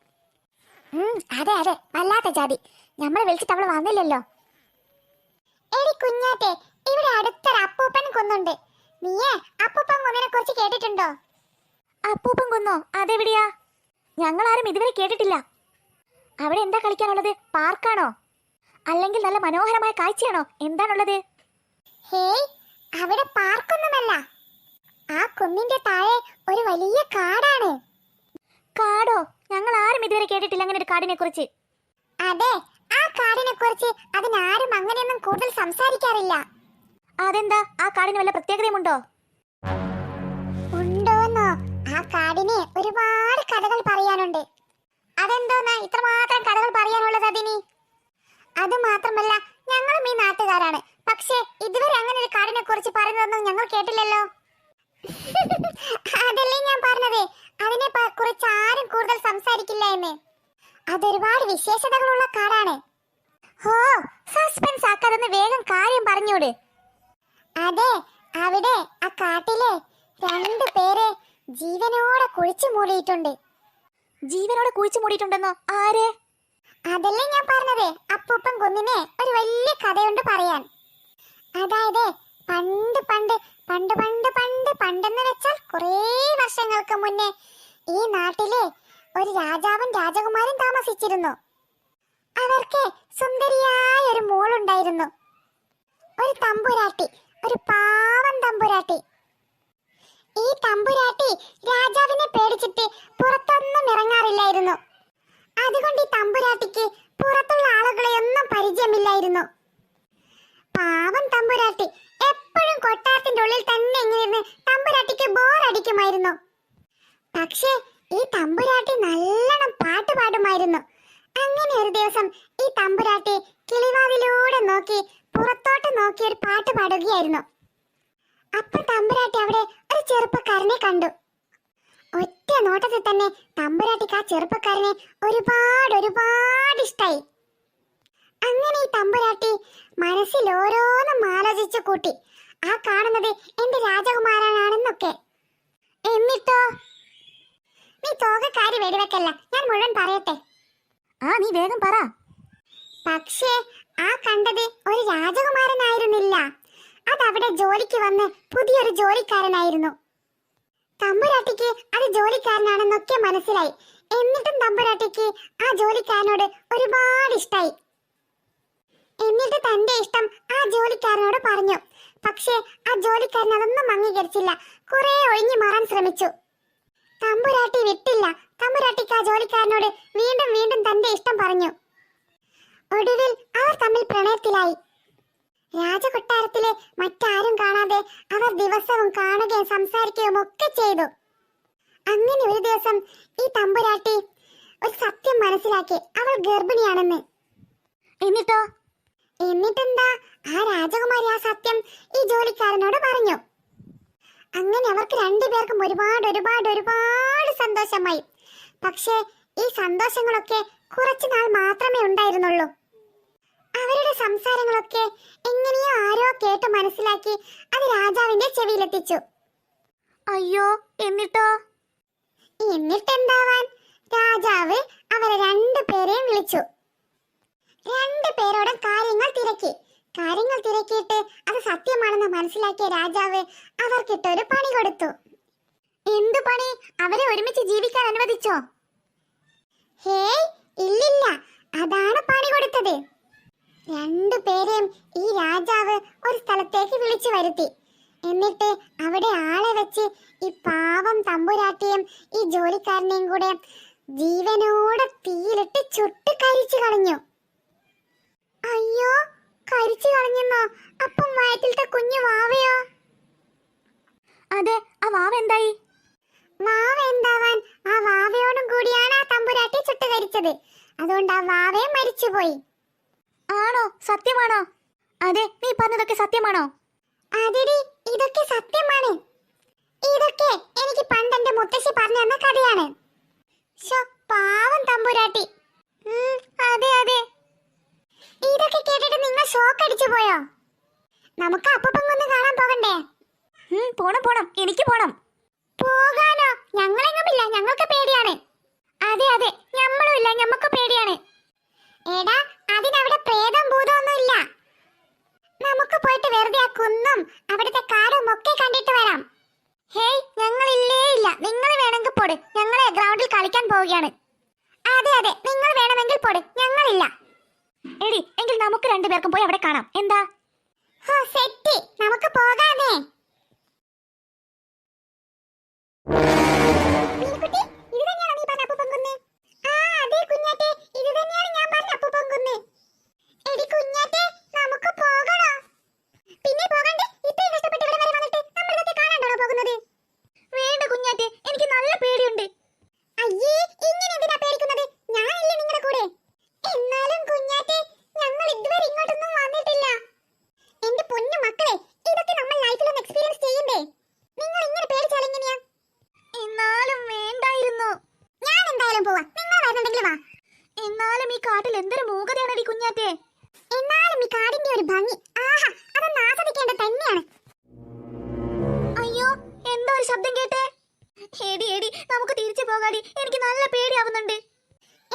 അതെ അതെ, വല്ലാത്ത ജാതി. നമ്മളെ വിളിച്ചിട്ട് അവള് വന്നില്ലല്ലോ. എടി കുഞ്ഞാറ്റെ, ഇവിടെ അടുത്തൊരു അപ്പൂപ്പൻ കുന്നുണ്ട്. നീയേ അപ്പൂപ്പൻ കുന്നിനെ കുറിച്ച് കേട്ടിട്ടുണ്ടോ? അപ്പൂപ്പൻ കുന്നോ? അതെവിടെയാ? ഞങ്ങളാരും ഇതുവരെ കേട്ടിട്ടില്ല. അവിടെ എന്താ കളിക്കാനുള്ളത്? പാർക്കാണോ? അല്ലെങ്കിൽ നല്ല മനോഹരമായ കാഴ്ചയാണോ? എന്താണുള്ളത്? ഹേയ്, അവിടെ പാർക്കൊന്നുമല്ല. ആ കുന്നിന്റെ താഴെ ഒരു വലിയ കാടാണ്. കാടോ? ഞങ്ങൾ ആരും ഇതുവരെ കേട്ടിട്ടില്ല അങ്ങനെ ഒരു കാടിനെ കുറിച്ച്. അതെ, ആ കാടിനെ കുറിച്ച് അതിനാരും അങ്ങനെയൊന്നും കൂടുതൽ സംസാരിക്കാറില്ല. അതെന്താ? ആ കാടിന് വല്ല പ്രത്യേകതയുമുണ്ടോ? ഉണ്ടോന്നോ? ആ കാടിന് ഒരുപാട് കഥകൾ പറയാനുണ്ട്. അതെന്തോന്നാ ഇത്രമാത്രം കഥകൾ പറയാനുള്ളത് അതിന്? അത് മാത്രമല്ല, ഞങ്ങളും ഈ നാട്ടുകാരാണ്. പക്ഷേ ഇതുവരെ അങ്ങനെ ഒരു കാടിനെ കുറിച്ച് പറയുന്നതൊന്നും ഞങ്ങൾ കേട്ടില്ലല്ലോ. അതല്ലേ ഞാൻ പറഞ്ഞത്, അതിനെ കുറിച്ച് ആരും കൂടുതൽ സംസാരിക്കില്ല എന്ന്. അതൊരുപാട് വിശേഷതകളുള്ള കാടാണ്. ഹോ, സസ്പെൻസ് ആക്കാതെ വേഗം കാര്യം പറഞ്ഞോട്. അതെ, അവിടെ ആ കാട്ടിലെ 2 പേരെ ജീവനോടെ കുഴിച്ചു മൂടിയിട്ടുണ്ട്. ജീവനോടെ കുഴിച്ചു മൂടിയിട്ടുണ്ടെന്നോ? ആരെ? അതല്ലേ ഞാൻ പറഞ്ഞത്, അപ്പൂപ്പൻ കുന്നിനെ ഒരു വലിയ കഥയുണ്ട് പറയാൻ. അതായത് പണ്ട് പണ്ട് പണ്ട് പണ്ട് പണ്ട് പണ്ടെന്ന് വെച്ചാൽ കുറേ വർഷങ്ങൾക്ക് മുന്നേ ഈ നാട്ടിലെ ഒരു രാജാവും രാജകുമാരും താമസിച്ചിരുന്നു. അവർക്ക് സുന്ദരിയായ ഒരു മോളുണ്ടായിരുന്നു. ഒരു തമ്പുരാട്ടി, ഒരു പാവം തമ്പുരാട്ടി. ഈ തമ്പുരാട്ടി രാജാവിനെ പേടിച്ചിട്ട് പുറത്തൊന്നും ഇറങ്ങാറില്ലായിരുന്നു. അതുകൊണ്ട് ഈ തമ്പുരാട്ടിക്ക് പുറത്തുള്ള ആളുകളെ ഒന്നും പരിചയമില്ലായിരുന്നു. പാവം തമ്പുരാട്ടി എപ്പോഴും കൊട്ടാരത്തിന്റെ ഉള്ളിൽ തന്നെ ഇങ്ങനെ തമ്പുരാട്ടിക്ക് ബോറടിക്കുമായിരുന്നു. പക്ഷേ ഈ തമ്പുരാട്ടി നല്ലോണം പാട്ട് പാടുമായിരുന്നു. അങ്ങനെ ഒരു ദിവസം ഈ തമ്പുരാട്ടി കിളിവാതിലൂടെ നോക്കി പുറത്തോട്ട് നോക്കി ഒരു പാട്ട് പാടുകയായിരുന്നു. അപ്പോൾ തമ്പുരാട്ടി അവിടെ ഒരു ചെറുപ്പക്കാരനെ കണ്ടു. ഒറ്റ നോട്ടത്തിൽ തന്നെ തമ്പുരാട്ടിക്ക് ആ ചെറുപ്പക്കാരനെ ഒരുപാട് ഇഷ്ടായി. അങ്ങനെ ഈ തമ്പുരാട്ടി മനസ്സിൽ ഓരോന്നും ആലോചിച്ചു കൂട്ടി. ആ കാണുന്നത് എന്റെ രാജകുമാരനാണെന്നൊക്കെ. എന്നിട്ടോ? നീ തോകക്കാരി വെടിവെക്കല്ല, ഞാൻ മുഴുവൻ പറയട്ടെ. നീ വേഗം പറ. പക്ഷേ ആ കണ്ടത് ഒരു രാജകുമാരനായിരുന്നില്ല. അതവിടെ ജോലിക്ക് വന്ന് പുതിയൊരു ജോലിക്കാരനായിരുന്നു. തമ്പുരാട്ടിക്ക് അത് ജോലിക്കാരനാണെന്നൊക്കെ മനസ്സിലായി. എന്നിട്ടും തമ്പുരാട്ടിക്ക് ആ ജോലിക്കാരനോട് ഒരുപാട് ഇഷ്ടായി. എന്നിട്ട് തന്റെ ഇഷ്ടം ആ ജോലിക്കാരനോട് പറഞ്ഞു. പക്ഷേ ആ ജോലിക്കാരൻ അതൊന്നും അംഗീകരിച്ചില്ല. കുറെ ഒഴിഞ്ഞു മാറാൻ ശ്രമിച്ചു. തമ്പുരാട്ടി വിട്ടില്ല. തമ്പുരാട്ടിക്ക് ആ ജോലിക്കാരനോട് വീണ്ടും വീണ്ടും തന്റെ ഇഷ്ടം പറഞ്ഞു. ഒടുവിൽ അവർ തമ്മിൽ പ്രണയത്തിലായി. രാജകൊട്ടാരത്തിലെ മറ്റാരും കാണാതെ അവർ ദിവസവും കാണുകയും സംസാരിക്കുകയും ഒക്കെ ചെയ്തു. അങ്ങനെ ഒരു ദിവസം ഈ തമ്പുരാട്ടി ഒരു സത്യം മനസ്സിലാക്കി. അവൾ ഗർഭിണിയാണെന്ന്. എന്നിട്ടോ? എന്നിട്ടെന്താ, ആ രാജകുമാരി ആ സത്യം ഈ ജോലിക്കാരനോട് പറഞ്ഞു. അങ്ങനെ അവർക്ക് 2 പേർക്കും ഒരുപാട് സന്തോഷമായി. പക്ഷേ ഈ സന്തോഷങ്ങളൊക്കെ കുറച്ചു നാൾ മാത്രമേ ഉണ്ടായിരുന്നുള്ളൂ. അവരുടെ സംസാരങ്ങളൊക്കെ എങ്ങനെയോ ആരോ കേട്ട് മനസ്സിലാക്കി അത് രാജാവിന്റെ ചെവിയിലെത്തിച്ചു. അയ്യോ, എന്നിട്ടോ? എന്നിട്ടെന്താവാൻ, രാജാവ് അവരെ 2 പേരെയും വിളിച്ചു. 2 പേരോടും കാര്യങ്ങൾ തിരക്കിയിട്ട് അത് സത്യമാണെന്ന് മനസ്സിലാക്കിയ രാജാവ് അവർക്കിട്ടൊരു പണി കൊടുത്തു. എന്തു പണി? അവരെ ഒരുമിച്ച് ജീവിക്കാൻ അനുവദിച്ചോ? ഹേയ്, ഇല്ലില്ല, അതാണ് പണി കൊടുത്തത്. 2 പേരെയും ഈ രാജാവ് ഒരു സ്ഥലത്തേക്ക് വിളിച്ചു വരുത്തി. എന്നിട്ട് അവിടെ ആളെ വെച്ച് ഈ പാവം തമ്പുരാട്ടിയും ഈ ജോലിക്കാരനെയും കൂടെ ജീവനോടെ തീയിലിട്ട് ചുട്ട് കരിച്ചു കളഞ്ഞു. അയ്യോ, കരിച്ചു കളഞ്ഞെന്നോ? അപ്പം വയറ്റിലത്തെ കുഞ്ഞു വാവയോ? അതെ, ആ വാവ എന്തായി? വാവ എന്താവാൻ, ആ വാവയോടും കൂടിയാണ് ആ തമ്പുരാട്ടി ചുട്ട് കരിച്ചത്. അതുകൊണ്ട് ആ വാവയും മരിച്ചുപോയി. ആണോ? സത്യമാണോ? അതെ, നീ പറഞ്ഞതൊക്കെ സത്യമാണോ? അതെടി, ഇതൊക്കെ സത്യമാണ്. ഇതൊക്കെ എനിക്ക് പണ്ട് എന്റെ മുത്തശ്ശി പറഞ്ഞു തന്ന കഥയാണ്. ശോ, പാവം തമ്പുരാട്ടി. അതെ അതെ. ഇതൊക്കെ കേട്ടിട്ട് നിങ്ങൾ ഷോക്ക് അടിച്ചു പോയോ? നമുക്ക് അപ്പൂപ്പൻ കാണാൻ പോകണ്ടേ? പോണം, എനിക്ക് പോണം. പോകാനോ? ഞങ്ങളെങ്ങുമില്ല, ഞങ്ങൾക്ക് പേടിയാണ്. അതെ അതെ, ഞമ്മളും ഇല്ല, ഞമ്മക്ക് പേടിയാണ്. എടാ, അതിനവിടെ പ്രേതം ഭൂതമൊന്നും ഇല്ല. നമുക്ക് പോയിട്ട് വെറുതെ ആ കുന്നും അവിടുത്തെ കാടും ഒക്കെ കണ്ടിട്ട് വരാം. ഹേയ്, ഞങ്ങളില്ലേ ഇല്ല. നിങ്ങൾ വേണമെങ്കിൽ പോട്, ഞങ്ങളെ ഗ്രൗണ്ടിൽ കളിക്കാൻ പോവുകയാണ്. അതെ അതെ, നിങ്ങൾ വേണമെങ്കിൽ പോട്, ഞങ്ങളില്ല. എടി, എങ്കിൽ നമുക്ക് രണ്ടുപേർക്കും പോയി അവിടെ കാണാം. എന്താ? ഹോ, സെറ്റ്, നമുക്ക് പോകാനേ. മീനുക്കുട്ടി, ഇത് തന്നെയാണോ നീ പറഞ്ഞ അപ്പൂപ്പൻ കുന്ന്? ആ അതെ കുഞ്ഞാറ്റെ, ഇത് തന്നെയാണ് ഞാൻ പറഞ്ഞ അപ്പൂപ്പൻ കുന്ന്. എടി കുഞ്ഞാറ്റെ, നമുക്ക് പോകണോ? പിന്നെ പോകണ്ടേ? ഇത്രയും കഷ്ടപ്പെട്ട് ഇവിടെ വരെ വന്നിട്ട് നമ്മൾ ഇതൊക്കെ കാണാനാണോ പോകുന്നത്? വേണ്ട കുഞ്ഞാറ്റെ, എനിക്ക് നല്ല പേടിയുണ്ട്. അയ്യേ, ഇങ്ങനെ എന്തിനാ പേടിക്കുന്നത്? ഞാനില്ലേ നിങ്ങളുടെ കൂടെ. എന്നാലും കുഞ്ഞാറ്റെ, ഞങ്ങൾ ഇതുവരെ ഇങ്ങോട്ടൊന്നും വന്നിട്ടില്ല. എന്റെ പൊന്നു മക്കളെ, ഇതൊക്കെ നമ്മൾ ലൈഫിൽ എക്സ്പീരിയൻസ് ചെയ്യണ്ടേ? നിങ്ങൾ ഇങ്ങനെ പേടിച്ചാൽ എങ്ങനെയാ? എന്നാലും വേണ്ടായിരുന്നു. ഞാൻ എന്തായാലും പോവാ, നിങ്ങൾ വരുന്നുണ്ടെങ്കിൽ വാ. എന്നാലും ഈ കാട്ടിൽ എന്തൊരു മൂകതയാണടി കുഞ്ഞാറ്റെ. എന്നാലും ഈ കാടിന്റെ ഒരു ഭംഗി, ആഹാ, അതൊന്ന് ആസ്വദിക്കേണ്ടത് തന്നെയാണ്. അയ്യോ, എന്തോ ഒരു ശബ്ദം കേട്ടേ. എടി, നമുക്ക് തിരിച്ചു പോകാടി, എനിക്ക് നല്ല പേടിയാവുന്നുണ്ട്.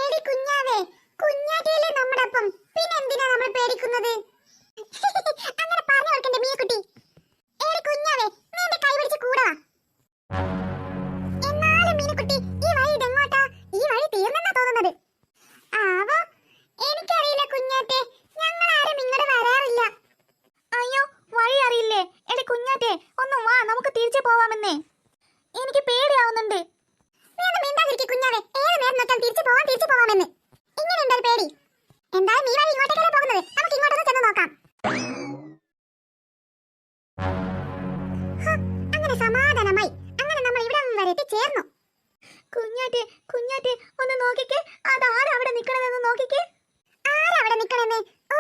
എടി കുഞ്ഞാവേ, കുഞ്ഞാറ്റയിലെ നമ്മുടെ ഒപ്പം പിന്നെ എന്തിനാ നമ്മൾ പേടിക്കുന്നത്? അങ്ങനെ പറഞ്ഞു കൊടുക്കണ്ടേ മീനുക്കുട്ടി. എടി കുഞ്ഞാവേ, നീ എന്റെ കൈ പിടിച്ച് കൂടാ. എന്നാലും മീനുക്കുട്ടി, ഈ വഴി ഇതെങ്ങോട്ടാ? ഈ വഴി തീർന്നെന്നാ തോന്നുന്നത്. ആവോ, എനിക്കറിയില്ല കുഞ്ഞാറ്റെ, ഞങ്ങൾ ആരും ഇങ്ങോട്ട് വരാറില്ല. അയ്യോ, വഴി അറിയില്ലേ? എടി കുഞ്ഞാറ്റെ, ഒന്ന് വാ, നമുക്ക് തിരിച്ചു പോവാമെന്നേ. എനിക്ക് പേടിയാവുന്നുണ്ട്. നീ ഒന്ന് മിണ്ടാതിരിക്ക് കുഞ്ഞാവേ, ഏത് നേരം നോക്കാൻ തിരിച്ചു പോവാമെന്ന്. ഇങ്ങനെയുണ്ടോ ഒരു പേടി? എന്തായാലും ഈ വഴി ഇങ്ങോട്ടേക്കല്ലേ പോകുന്നത്, നമുക്ക് ഇങ്ങോട്ടൊന്ന് ചെന്ന് നോക്കാം. അങ്ങനെ സമാധാനമായി. അങ്ങനെ നമ്മൾ ഇവിടെ വരെ എത്തിച്ചേർന്നു. കുഞ്ഞാറ്റെ, ഒന്ന് നോക്കിക്കേ. അതാരാ അവിടെ നിക്കണതെന്ന് നോക്കിക്കേ. ആരാ അവിടെ നിക്കണെന്ന്? ഓ,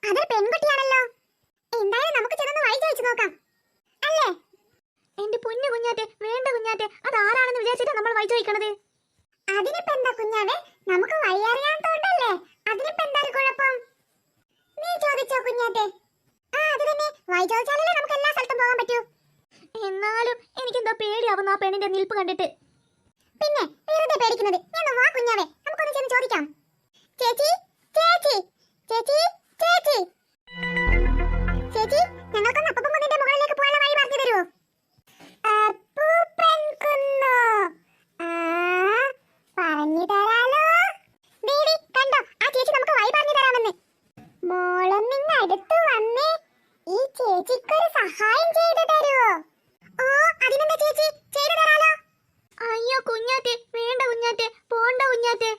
അതൊരു പെൺകുട്ടിയാണല്ലോ. എന്തായാലും നമുക്ക് ചെന്ന് വഴി ചോദിച്ചു നോക്കാം, അല്ലേ? എന്റെ പൊന്നു കുഞ്ഞാറ്റെ, വേണ്ട കുഞ്ഞാറ്റെ, അതാരാണെന്ന് വിചാരിച്ചിട്ടാ നമ്മൾ വഴി ചോദിക്കണത്. അതിനിപ്പോ എന്താ കുഞ്ഞാവേ, നമുക്ക് വഴി അറിയാത്തോണ്ടല്ലേ. അതിനിപ്പോ എന്താ ഒരു കുഴപ്പം? നീ ചോദിച്ചോ കുഞ്ഞാറ്റെ. ആ, അത് തന്നെ, വഴി ചോദിച്ചാലല്ലേ നമുക്ക് എല്ലാ സ്ഥലത്തും പോകാൻ പറ്റൂ. എന്നാലും എനിക്കെന്തോ പേടിയാവുന്നു ആ പെണ്ണിന്റെ നിൽപ്പ് കണ്ടിട്ട്. പിന്നെ വെറുതെ പേടിക്കുന്നത്. ഞാൻ വാ കുഞ്ഞാവേ, നമുക്കൊന്ന് ചെന്ന് ചോദിക്കാം. ചേച്ചി, ചേച്ചി, ചേച്ചി, ചേച്ചി, ചേച്ചി, ഞങ്ങൾക്കൊന്ന് അപ്പൂപ്പൻ കുന്നിന്റെ മുകളിലേക്ക് പോകാനുള്ള വഴി പറഞ്ഞു തരുമോ? അപ്പൂപ്പൻ കുന്നോ? ആ, പറഞ്ഞു തരാലോ. ദേവി, കണ്ടോ, ആ ചേച്ചി നമുക്ക് വഴി പറഞ്ഞു തരാമെന്ന്. മോളൊന്നിങ്ങ് അടുത്ത് വന്നേ, ഈ ചേച്ചിക്കൊരു സഹായം ചെയ്തു തരുമോ? ഓ, അതിനെന്താ ചേച്ചി, ചെയ്തു തരാലോ. അയ്യോ കുഞ്ഞാറ്റെ, വേണ്ട കുഞ്ഞാറ്റെ, പോണ്ട കുഞ്ഞാറ്റെ.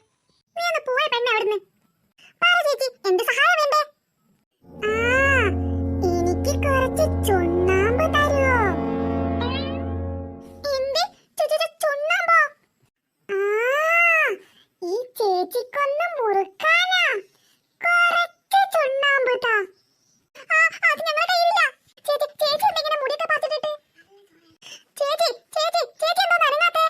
നീ ഒന്ന് പോയ പെണ്ണ അവിടുന്ന്. പറ ചേച്ചി, എന്ത് സഹായം വേണ്ടേ? ആ, എനിക്ക് കുറച്ച് ചുണ്ണാമ്പ് തരുമോ? എന്ത്? ചുണ്ണാമ്പോ? ആ, ഈ ചേച്ചിക്കൊന്ന് മുറുക്കാനാ. കുറച്ച് ചുണ്ണാമ്പ് താ. ആ, അത് ഞങ്ങളുടെ കയ്യിലില്ല. ചേച്ചി, ചേച്ചി എന്തെങ്കിലും മുടിയൊക്കെ പാത്തിട്ടിട്ട്? ചേച്ചി, ചേച്ചി, ചേച്ചി എന്താ നനങ്ങാത്തെ?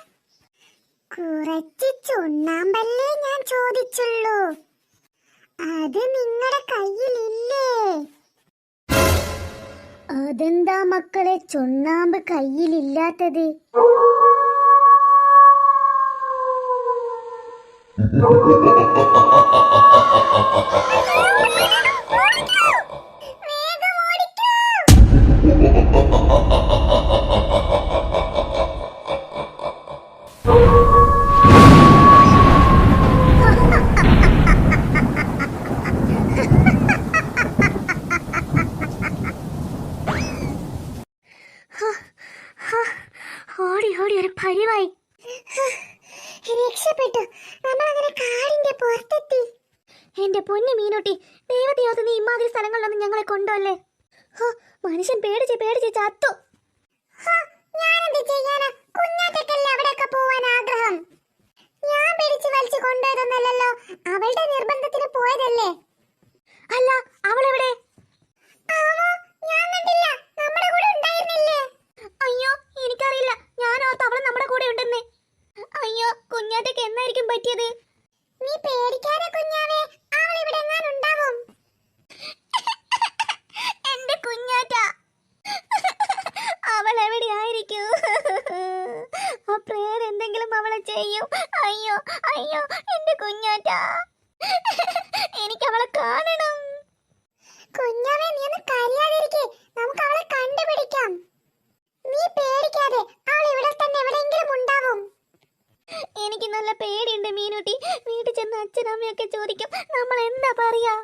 കുറച്ച് ചുണ്ണാമ്പല്ലേ ഞാൻ ചോദിച്ചുള്ളൂ, അത് നിങ്ങളുടെ കയ്യിലില്ലേ? അതെന്താ മക്കളെ ചുണ്ണാമ്പ് കയ്യിലില്ലാത്തത്? വേഗം ഓടിക്കൂ. ഓടി ഒരു പരിവായി. രക്ഷപ്പെട്ടു, നമ്മൾ അങ്ങനെ കാടിന്റെ പുറത്തെത്തി. എന്റെ പൊന്നു മീനൂട്ടി, ദൈവത്തിനകത്ത് നീ ഇമാതിരി സ്ഥലങ്ങളിലൊന്നും ഞങ്ങളെ കൊണ്ടുവല്ലേ. മനുഷ്യൻ പേടിച്ച് ചത്തു. ഞാനെന്ത് ചെയ്യാനാ? കുഞ്ഞാറ്റക്കല്ലേ അവിടെയൊക്കെ പോവാൻ ആഗ്രഹം. ഞാൻ പിടിച്ചു വലിച്ചു കൊണ്ടുപോയതൊന്നല്ലല്ലോ, അവളുടെ നിർബന്ധത്തിന് പോയതല്ലേ. അല്ല, അവളെവിടെ? അയ്യോ എനിക്കറിയില്ല, ഞാൻ ഓർത്ത് അവള് നമ്മുടെ കൂടെ ഉണ്ടെന്ന്. അയ്യോ കുഞ്ഞാറ്റയ്ക്ക് എന്നായിരിക്കും പറ്റിയത്? നീ പേടിക്കാതെ കുഞ്ഞാവേ, അവൾ ഇവിടെ എങ്ങാനും ഉണ്ടാവും. എന്റെ കുഞ്ഞാറ്റ അവൾ എവിടെയായിരിക്കും? ആ പ്രേതം എന്തെങ്കിലും അവളെ ചെയ്യും. അയ്യോ അയ്യോ എന്റെ കുഞ്ഞാറ്റ, എനിക്ക് അവളെ കാണണം. കുഞ്ഞാവേ നീ ഒന്ന് കരയാതിരിക്കെ, നമുക്ക് അവളെ കണ്ടുപിടിക്കാം. നീ പേടിക്കാതെ, അവൾ ഇവിടെ തന്നെ എവിടെയെങ്കിലും ഉണ്ടാവും. എനിക്ക് നല്ല പേടിയുണ്ട് മീനുട്ടി. വീട്ടിൽ ചെന്ന് അച്ഛനമ്മയൊക്കെ ചോദിക്കും, നമ്മൾ എന്താ പറയാ?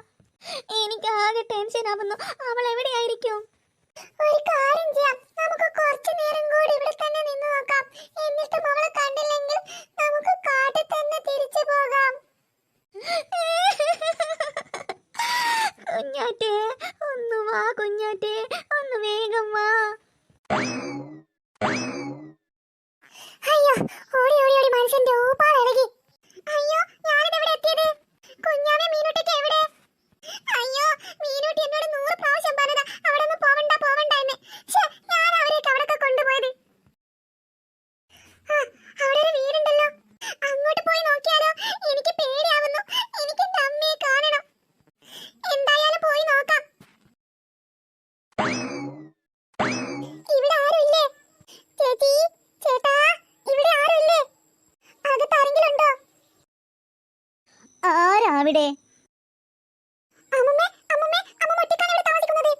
എനിക്ക് ആകെ ടെൻഷൻ ആവുന്നു. അവൾ എവിടെയായിരിക്കും? ഒരു കാര്യം ചെയ്യാം, നമുക്ക് കുറച്ചു നേരം കൂടി ഇവിടെ തന്നെ നിന്ന് നോക്കാം. എന്നിട്ട് അവളെ കണ്ടില്ലെങ്കിൽ നമുക്ക് കാട്ടിൽ തന്നെ തിരിച്ചു പോകാം. കുഞ്ഞാറ്റേ ഒന്ന് വാ, കുഞ്ഞാറ്റേ ഒന്ന് വേഗം വാ. അയ്യോ, ഓടി ഓടി ഓടി മനുഷ്യന്റെ ഊപ്പാട് ഇളകി. അയ്യോ, ഞാനിത് എവിടെ എത്തിയത്? കുഞ്ഞാവേ മീനുട്ടിക്ക് എവിടെ? അയ്യോ, മീനുട്ടി എന്നോട് 100 പ്രാവശ്യം പറഞ്ഞതാ അവിടെ ഒന്നും പോവണ്ട പോവണ്ട എന്ന്. ഞാൻ അവരേക്ക് അവിടൊക്കെ കൊണ്ടുപോയത്. അവിടെ ഒരു വീടുണ്ടല്ലോ, അങ്ങോട്ട് പോയി നോക്കിയാലോ? എനിക്ക് പേടിയാവുന്നു. എനിക്ക് എന്റെ അമ്മയെ കാണണം. എന്തായാലും പോയി നോക്കാം. ഇവിടെ ആരുമില്ലേ? ചേച്ചി, ചേട്ടാ, ഇവിടെ ആരുമില്ലേ? അകത്ത് ആരെങ്കിലും ഉണ്ടോ? ആരാവിടെ? അമ്മമ്മേ, അമ്മമ്മേ, അമ്മമ്മ ഒറ്റയ്ക്കാണ് ഇവിടെ താമസിക്കുന്നത്.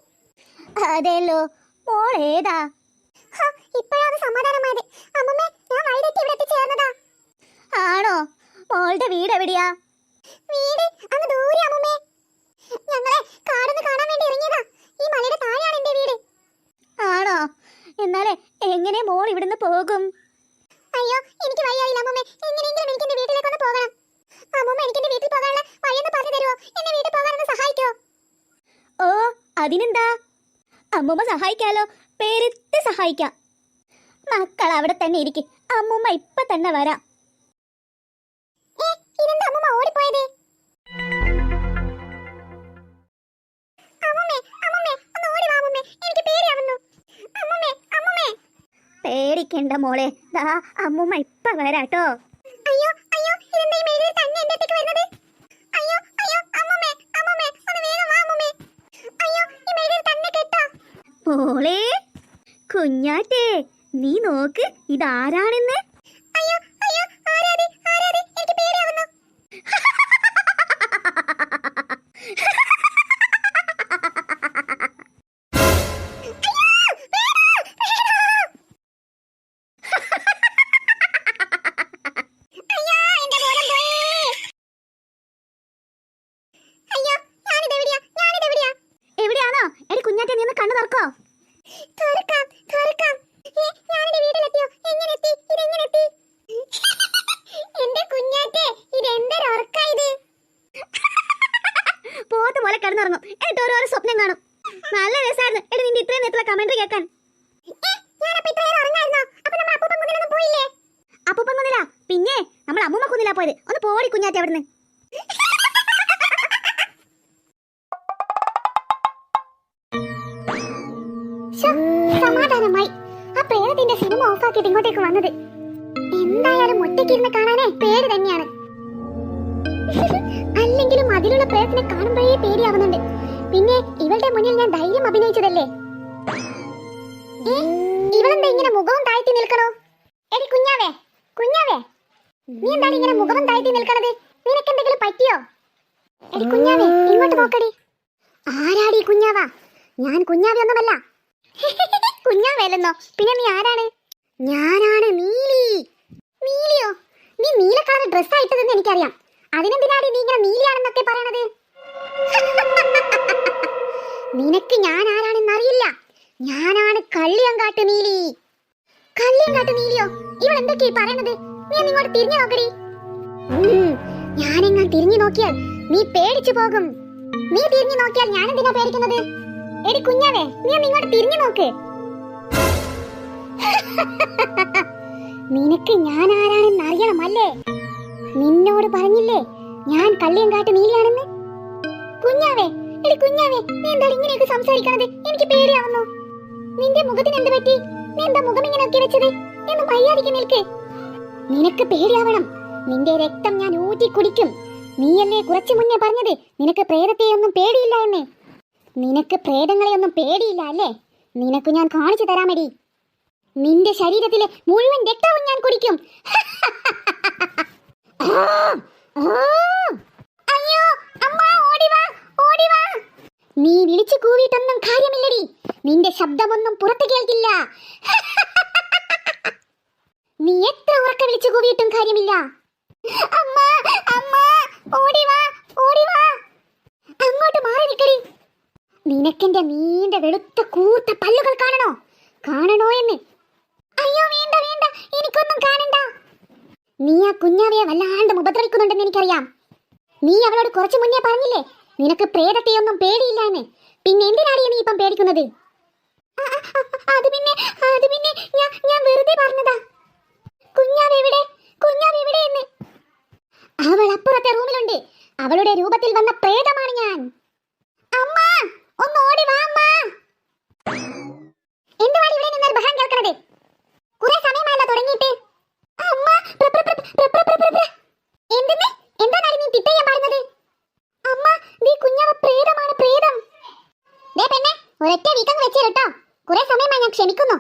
അതെല്ലോ, മോൾ ഏതാ? ഇപ്പോഴാണ് സമാധാനമായത്. അമ്മമ്മേ, ഞാൻ വഴിതെറ്റി ഇവിടെ എത്തിച്ചേർന്നതാ. ആണോ? മോളുടെ വീട് എവിടെയാ? വീട് അങ്ങ് ദൂരെ അമ്മമ്മേ. ഞങ്ങളെ കാടൊന്ന് കാണാൻ വേണ്ടി ഇറങ്ങിയതാ. ഈ മലയുടെ താഴെയാണ് എന്റെ വീട്. ആണോ? എന്നാലേ എങ്ങനെ മോൾ ഇവിടുന്ന് പോകും? അയ്യോ, എനിക്ക് വഴിയറിയില്ല അമ്മമ്മേ. എങ്ങനെയെങ്കിലും എനിക്ക് എന്റെ വീട്ടിലേക്ക് ഒന്ന് പോകണം. അമ്മമ്മ എനിക്ക് എന്റെ വീട്ടിൽ പോകാനുള്ള വഴിയൊന്ന് പറഞ്ഞു തരുമോ? എന്നെ വീട്ടിൽ പോകാനൊന്ന് സഹായിക്കോ? ഓ അതിനെന്താ, അമ്മൂമ്മ സഹായിക്കാലോ, പേരെത്തി സഹായിക്കാം. മക്കൾ അവിടെ തന്നെ ഇരിക്കും, അമ്മൂമ്മ ഇപ്പൊ തന്നെ വരാം. ഇതെന്താ അമ്മമ്മ ഓടിപ്പോയത്? അമ്മമ്മേ, അമ്മമ്മേ, ഒന്ന് ഓടി വാ അമ്മമ്മേ. എനിക്ക് പേടിയാവുന്നു. അമ്മമ്മേ, അമ്മമ്മേ. പേടിക്കണ്ട മോളെ, ദാ അമ്മൂമ്മ ഇപ്പൊ വരാട്ടോ. അയ്യോ, അയ്യോ, ഇതെന്താ ഈ മെഴുകിൽ തന്നെ എന്റെ അടുത്തേക്ക് വരുന്നത്? അയ്യോ, അയ്യോ, അമ്മമ്മേ, അമ്മമ്മേ, ഒന്ന് വേഗം വാ അമ്മമ്മേ. അയ്യോ, ഈ മെഴുകിൽ തന്നെ കെട്ടോ. മോളെ കുഞ്ഞാറ്റേ, നീ നോക്ക് ഇതാരാണെന്ന്. അയ്യോ, അയ്യോ, ആരാത്, ആരാത്? എനിക്ക് പേടിയാവുന്നു. എവിടെയാണോ? എടി കുഞ്ഞാറ്റേ, നീ ഒന്ന് കണ്ണു തുറക്കോ. തുറക്കാം, തുറക്കാം. ഞാനെന്റെ വീട്ടിലെത്തിയോ? എങ്ങനെ എത്തി? ഇതെങ്ങനെ എത്തി? എന്റെ കുഞ്ഞാറ്റേ, ഇതെന്തൊരു ഉറക്കാ ഇത്? പോത്ത് പോലെ കിടന്നുറങ്ങും, എന്നിട്ട് ഓരോരോ സ്വപ്നം കാണും. നല്ല രസമായിരുന്നു എടി നിന്റെ ഇത്രയും നേരത്തുള്ള കമന്ററി കേൾക്കാൻ. ഞാനപ്പോ ഇത്ര നേരം ഉറങ്ങായിരുന്നോ? അപ്പൊ നമ്മൾ അപ്പൂപ്പൻ കുന്നിലൊന്നും പോയില്ലേ? അപ്പൂപ്പൻ കുന്നിലാ? പിന്നെ നമ്മൾ അമ്മൂമ്മ കുന്നിലാ പോയത്. ഒന്ന് പോടി കുഞ്ഞാറ്റേ അവിടുന്ന്. സമാധാനമായി. ആ പ്രേതത്തിന്റെ സിനിമ ഓഫാക്കിയിട്ട് ഇങ്ങോട്ടേക്ക് വന്നത്. എന്തായാലും ഒറ്റയ്ക്കിരുന്ന് കാണാനേ പേടി തന്നെയാണ്. അല്ലെങ്കിലും അതിലുള്ള പ്രേതത്തിനെ കാണുമ്പോഴേ പേടിയാവുന്നുണ്ട്. പിന്നെ ഇവളുടെ മുന്നിൽ ഞാൻ ധൈര്യം അഭിനയിച്ചതല്ലേ. ഇവളെന്താ ഇങ്ങനെ മുഖവും താഴ്ത്തി നിൽക്കണോ? എടി കുഞ്ഞാവേ, കുഞ്ഞാവേ, നീ എന്താണ് ഇങ്ങനെ മുഖവും താഴ്ത്തി നിൽക്കണത്? നിനക്ക് എന്തെങ്കിലും പറ്റിയോ? എടി കുഞ്ഞാവേ, ഇങ്ങോട്ട് നോക്കടി. ആരാടി കുഞ്ഞാവാ? ഞാൻ കുഞ്ഞാവി ഒന്നുമല്ല. കുഞ്ഞാവേലെന്നോ? പിന്നെ നീ ആരാണ്? ഞാനാണ് നീലി. നീലിയോ? നീ നീല കളർ ഡ്രസ് ആയിട്ടതെന്ന് എനിക്കറിയാം. അതിനെന്തിനാടി നീ ഇങ്ങനെ നീലിയാണെന്നൊക്കെ പറയണത്? നിനക്ക് ഞാൻ ആരാണെന്ന് അറിയില്ല. ഞാനാണ് കള്ളിയങ്കാട്ട് നീലി. കള്ളിയങ്കാട്ട് നീലിയോ? ഇവൾ എന്തൊക്കെയാ പറയണത്? നീ ഇങ്ങോട്ട് തിരിഞ്ഞു നോക്കടി. ഞാനെങ്ങാൻ തിരിഞ്ഞു നോക്കിയാൽ നീ പേടിച്ചു പോകും. നീ തിരിഞ്ഞു നോക്കിയാൽ ഞാൻ എന്തിനാ പേടിക്കുന്നത്? എടി കുഞ്ഞാവേ, നീ ഇങ്ങോട്ട് തിരിഞ്ഞു നോക്ക്. നിനക്ക് ഞാൻ ആരാണെന്ന് അറിയണമല്ലേ? നിന്നോട് പറഞ്ഞില്ലേ ഞാൻ കള്ളിയങ്കാട്ട് നീലിയാണെന്ന്? കുഞ്ഞാവേ, എടി കുഞ്ഞാവേ, നീ എന്താണ് ഇങ്ങനെയൊക്കെ സംസാരിക്കണത്? എനിക്ക് പേടിയാവുന്നു. നിന്റെ മുഖത്തിന് എന്ത് പറ്റി? നീ എന്താ മുഖം ഇങ്ങനെയൊക്കെ വെച്ചത്? എന്ന് മര്യാദയ്ക്ക് നിൽക്ക്. നിനക്ക് പേടിയാവണം. നിന്റെ രക്തം ഞാൻ ഊറ്റി കുടിക്കും. നീയല്ലേ കുറച്ചു മുന്നേ പറഞ്ഞത് നിനക്ക് പ്രേതത്തെയൊന്നും പേടിയില്ല എന്ന്? നിനക്ക് പ്രേതങ്ങളെയൊന്നും പേടിയില്ല അല്ലേ? നിനക്ക് ഞാൻ കാണിച്ചു തരാമെടി. നിന്റെ ശരീരത്തിലെ മുഴുവൻ രക്തവും ഞാൻ കുടിക്കും. അയ്യോ അമ്മ, ഓടിവാ ഓടിവാ. നീ വിളിച്ചു കൂവിയിട്ടൊന്നും കാര്യമില്ലടി. നിന്റെ ശബ്ദമൊന്നും പുറത്തു കേൾക്കില്ല. നീ എത്ര ഉറക്കെ വിളിച്ചു കൂവിയിട്ടും കാര്യമില്ല. അമ്മ അമ്മ, ഓടിവാ ഓടിവാ. അങ്ങോട്ട് മാറി നിൽക്കടി. നിനക്കെന്റെ നീണ്ട വെളുത്ത കൂർത്ത പല്ലുകൾ കാണണോ എന്ന്? അയ്യോ വേണ്ട വേണ്ട, എനിക്കൊന്നും കാണണ്ട. നീ ആ കുഞ്ഞാവയെ വല്ലാണ്ട് ഉപദ്രവിക്കുന്നുണ്ടെന്ന് എനിക്കറിയാം. നീ അവളോട് കുറച്ചു മുന്നേ പറഞ്ഞില്ലേ നിനക്ക് പ്രേതത്തെയൊന്നും പേടിയില്ല എന്ന്? പിന്നെ എന്തിനാണ് നീ ഇപ്പം പേടിക്കുന്നത്? അത് പിന്നെ ഞാൻ വെറുതെ പറഞ്ഞതാ. കുഞ്ഞാവെവിടെ എന്ന്? അവൾ അപ്പുറത്തെ റൂമിലുണ്ട്. അവളുടെ രൂപത്തിൽ വന്ന പ്രേതമാണ് ഞാൻ. അമ്മ, ഒന്ന് ഓടി വാ അമ്മ. എന്തുവാണ് ഇവിടെ നിന്നാൽ ബഹളം കേൾക്കണത്? കുറെ സമയമായല്ലോ തുടങ്ങിയിട്ട്. അമ്മ, എന്താണ് നീ തിട്ടയ്യാൻ പാടുന്നത്? അമ്മ, നീ കുഞ്ഞാവ പ്രേതമാണ്, പ്രേതം. ദേ പെണ്ണെ, ഒരൊറ്റ വീക്കം വെച്ച് കേട്ടോ. കുറെ സമയമായി ഞാൻ ക്ഷമിക്കുന്നു.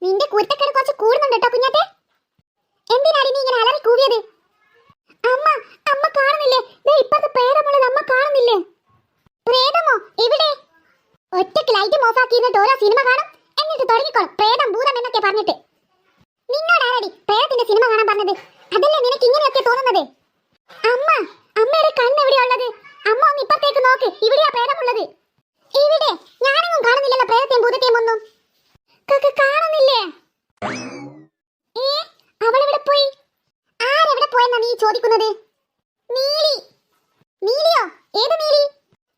നിന്റെ കുരുത്തക്കേട് കുറച്ച് കൂടുന്നുണ്ട് കേട്ടോ കുഞ്ഞാത്തെ. എന്തിനാണ് നീ ഇങ്ങനെ അലറി കൂവിയത്? അമ്മ കാണുന്നില്ലേ? ദേ ഇപ്പത്തെ പ്രേതമുള്ളത് അമ്മ കാണുന്നില്ലേ? പ്രേതമോ? എവിടെ? ഒറ്റക്ക് ലൈറ്റും ഓഫ് ആക്കിയിരുന്നിട്ട് ഓരോ സിനിമ കാണും, എന്നിട്ട് തുടങ്ങിക്കോളും പ്രേതം ഭൂതം എന്നൊക്കെ പറഞ്ഞിട്ട്. നിന്നോടാരടി പ്രേതത്തിന്റെ സിനിമ കാണാൻ പറഞ്ഞത്? അതല്ലേ നിനക്ക് ഇങ്ങനെയൊക്കെ തോന്നുന്നത്? അമ്മയുടെ കണ്ണ് എവിടെയാ ഉള്ളത്? അമ്മ ഒന്ന് ഇപ്പത്തേക്ക് നോക്ക്, ഇവിടെയാ പ്രേതമുള്ളത്. ഇവിടെ ഞാനൊന്നും കാണുന്നില്ലല്ലോ പ്രേതത്തെയും ഭൂതത്തെയും ഒന്നും. കാണുന്നില്ലേ? അവളെവിടെ പോയി? ആരെവിടെ പോയെന്നാ നീ ചോദിക്കുന്നത്? നീലിയോ? ഏത് നീലി?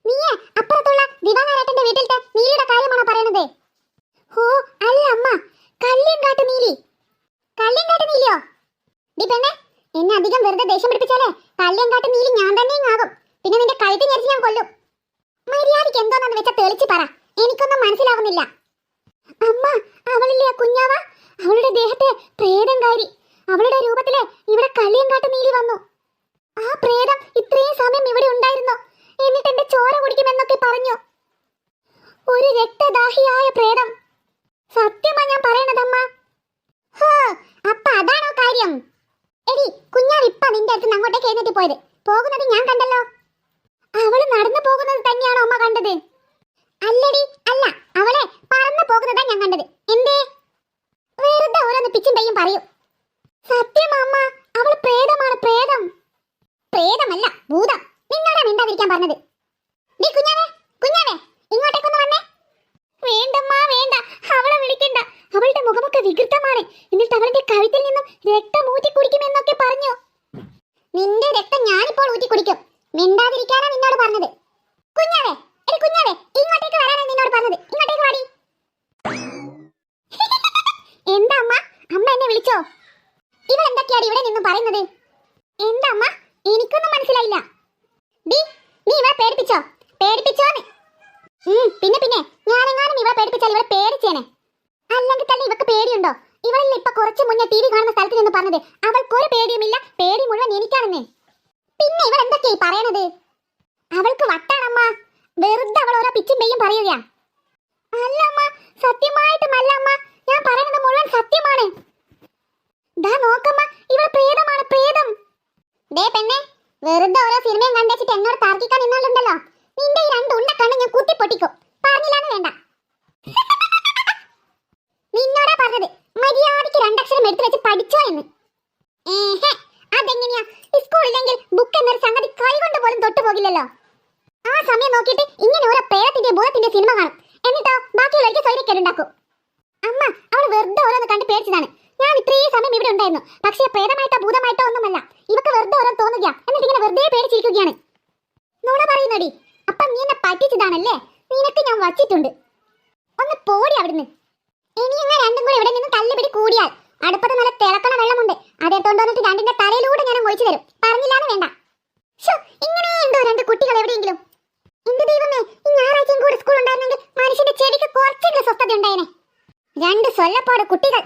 നീയേ അപ്പുറത്തുള്ള ദിവാനാരേട്ടന്റെ വീട്ടിലത്തെ നീലിയുടെ കാര്യമാണോ പറയണത്? ഓ അല്ല അമ്മ, കല്ലിയങ്കാട്ട് നീലിയോ? ഡി പെണ്ണെ, എന്നെ അധികം വെറുതെ ദേഷ്യം പിടിപ്പിച്ചാലേ കല്ലിയങ്കാട്ട് നീലി ഞാൻ തന്നെയും ആകും. പിന്നെ നിന്റെ കഴുത്തി ഞെരിച്ച് ഞാൻ കൊല്ലും. മര്യാദയ്ക്ക് എന്തോന്നാന്ന് വെച്ചാൽ തെളിച്ച് പറ, എനിക്കൊന്നും മനസ്സിലാവുന്നില്ല. അമ്മ, അവളില്ലേ ആ കുഞ്ഞാവ? അവളുടെ ദേഹത്തെ പ്രേതം കയറി. അവളുടെ രൂപത്തിലെ ഇവിടെ കല്ലിയങ്കാട്ട് നീലി വന്നു. ആ പ്രേതം ഇത്രയും സമയം ഇവിടെ ഉണ്ടായിരുന്നു. എന്നിട്ട് എന്റെ ചോര കുടിക്കുമെന്നൊക്കെ പറഞ്ഞു. ഒരു രക്തദാഹിയായ പ്രേതം. സത്യമാ ഞാൻ പറയണതമ്മ. അപ്പ അതാണോ കാര്യം? എടി കുഞ്ഞാവ് ഇപ്പ നിന്റെ അടുത്ത് അങ്ങോട്ടേക്ക് എഴുന്നേറ്റ് പോയത്. പോകുന്നത് ഞാൻ കണ്ടല്ലോ. അവള് നടന്നു പോകുന്നത് തന്നെയാണോ അമ്മ കണ്ടത്? അല്ലടി അല്ല, അവളെ പറന്നു പോകുന്നതാ ഞാൻ കണ്ടത്. എന്തേ? വെറുതെ ഓരോന്ന് പിച്ചും പെയ്യും പറയൂ. സത്യമാമ്മ, അവൾ പ്രേതമാണ്, പ്രേതം. പ്രേതമല്ല, ഭൂതം. നിന്നോടാ മിണ്ടാതിരിക്കാൻ പറഞ്ഞത്. നീ കുഞ്ഞാവേ ഇങ്ങോട്ടേക്കൊന്ന് വന്നേ. വേണ്ടമ്മ വേണ്ട, അവളെ വിളിക്കണ്ട. അവളുടെ മുഖമൊക്കെ വികൃതമാണ്. എന്നിട്ട് അവളുടെ കഴുത്തിൽ നിന്നും രക്തം ഊറ്റി കുടിക്കുമെന്നൊക്കെ പറഞ്ഞു. നിന്റെ രക്തം ഞാനിപ്പോൾ ഊറ്റി കുടിക്കും. മിണ്ടാതിരിക്കാനാ നിന്നോട് പറഞ്ഞത്. കുഞ്ഞാവേ ഇങ്ങോട്ടേക്ക് വരാനാ നിന്നോട് പറഞ്ഞത്. ഇങ്ങോട്ടേക്ക് വാടി. എന്താ അമ്മ എന്നെ വിളിച്ചോ? ഇവൾ എന്തൊക്കെയാണ് ഇവിടെ നിന്ന് പറയുന്നത്? എന്താ അമ്മ, എനിക്കൊന്നും മനസ്സിലായില്ല. നീ ഇവളെ പേടിപ്പിച്ചോന്ന്? പിന്നെ ഞാനെങ്ങാനും ഇവളെ പേടിപ്പിച്ചാൽ ഇവളെ പേടിച്ചേനെ. അല്ലെങ്കിൽ തന്നെ ഇവക്ക് പേടിയുണ്ടോ? ഇവളിൽ ഇപ്പൊ കുറച്ചു മുന്നേ ടി വി കാണുന്ന സ്ഥലത്ത് നിന്ന് പറഞ്ഞത് അവൾക്കൊരു പേടിയുമില്ല, പേടി മുഴുവൻ എനിക്കാണെന്ന്. പിന്നെ ഇവൾ എന്തൊക്കെയായി പറയണത്? അവൾക്ക് വട്ടാണമ്മ. വെറുതെ അവൾ ഓരോ പിച്ചും പെയ്യും പറയുക. അല്ല അമ്മ, സത്യമായിട്ടും അല്ല അമ്മ, ഞാൻ പറയുന്നത് മുഴുവൻ സത്യമാണ്. ദാ നോക്കമ്മ, ഇവൾ പ്രേതമാണ്, പ്രേതം. ദേ പെണ്ണെ, വെറുതെ ഓരോ സിനിമയും കണ്ടുവച്ചിട്ട് എന്നോട് തർക്കിക്കാൻ നിന്നാലുണ്ടല്ലോ, നിന്റെ ഈ രണ്ട് ഉണ്ടക്കണ്ണ് ഞാൻ കുത്തിപ്പൊട്ടിക്കും. പറഞ്ഞില്ലാന്ന് വേണ്ട. നിന്നോടാ പറഞ്ഞത് മര്യാദയ്ക്ക് രണ്ടക്ഷരം എടുത്തു വെച്ച് പഠിച്ചോ എന്ന്. അതെങ്ങനെയാ? സ്കൂളില്ലെങ്കിൽ ബുക്ക് എന്നൊരു സംഗതി കൈകൊണ്ട് പോലും തൊട്ടു പോകില്ലല്ലോ. ആ സമയം നോക്കിയിട്ട് ഇങ്ങനെ ഓരോ പ്രേതത്തിന്റെ ഭൂതത്തിന്റെ സിനിമ കാണും. എന്നിട്ടോ ബാക്കിയുള്ളവർക്ക് സ്വൈര്യക്കേടുണ്ടാക്കും. അമ്മ, അവൾ വെറുതെ ഓരോന്ന് കണ്ട് പേടിച്ചതാണ്. ഞാൻ ഇത്രയും സമയം ഇവിടെ ഉണ്ടായിരുന്നു. പക്ഷേ പ്രേതമായിട്ടോ ഭൂതമായിട്ടോ ഒന്നുമല്ല. ഇവക്ക് വെറുതെ ഓരോ തോന്നുക, എന്നിട്ട് ഇങ്ങനെ വെറുതെ പേടിച്ചിരിക്കുകയാണ്. നുണ പറയുന്നടി. അപ്പം നീ എന്നെ പറ്റിച്ചതാണല്ലേ? നിനക്ക് ഞാൻ വച്ചിട്ടുണ്ട്. ഒന്ന് പോടി അവിടുന്ന്. ഇനി ഇങ്ങനെ രണ്ടും കൂടി ഇവിടെ നിന്ന് തല്ലുപിടി കൂടിയാൽ അടുപ്പത്ത് നല്ല തിളക്കണ വെള്ളമുണ്ട്. അതെടുത്തോണ്ട് വന്നിട്ട് രണ്ടിന്റെ തലയിലൂടെ ഞാൻ ഒഴിച്ചു തരും. പറഞ്ഞില്ലാന്ന് വേണ്ട. ശ്ശോ, ഇങ്ങനെയുണ്ടോ രണ്ട് കുട്ടികൾ എവിടെയെങ്കിലും? എന്റെ ദൈവമേ, ഈ ഞായറാഴ്ചയും കൂടി സ്കൂൾ ഉണ്ടായിരുന്നെങ്കിൽ മനുഷ്യന്റെ ചെവിക്ക് കുറച്ചെങ്കിലും സ്വസ്ഥത ഉണ്ടായേനെ. രണ്ട് സ്വല്ലപ്പാട് കുട്ടികൾ.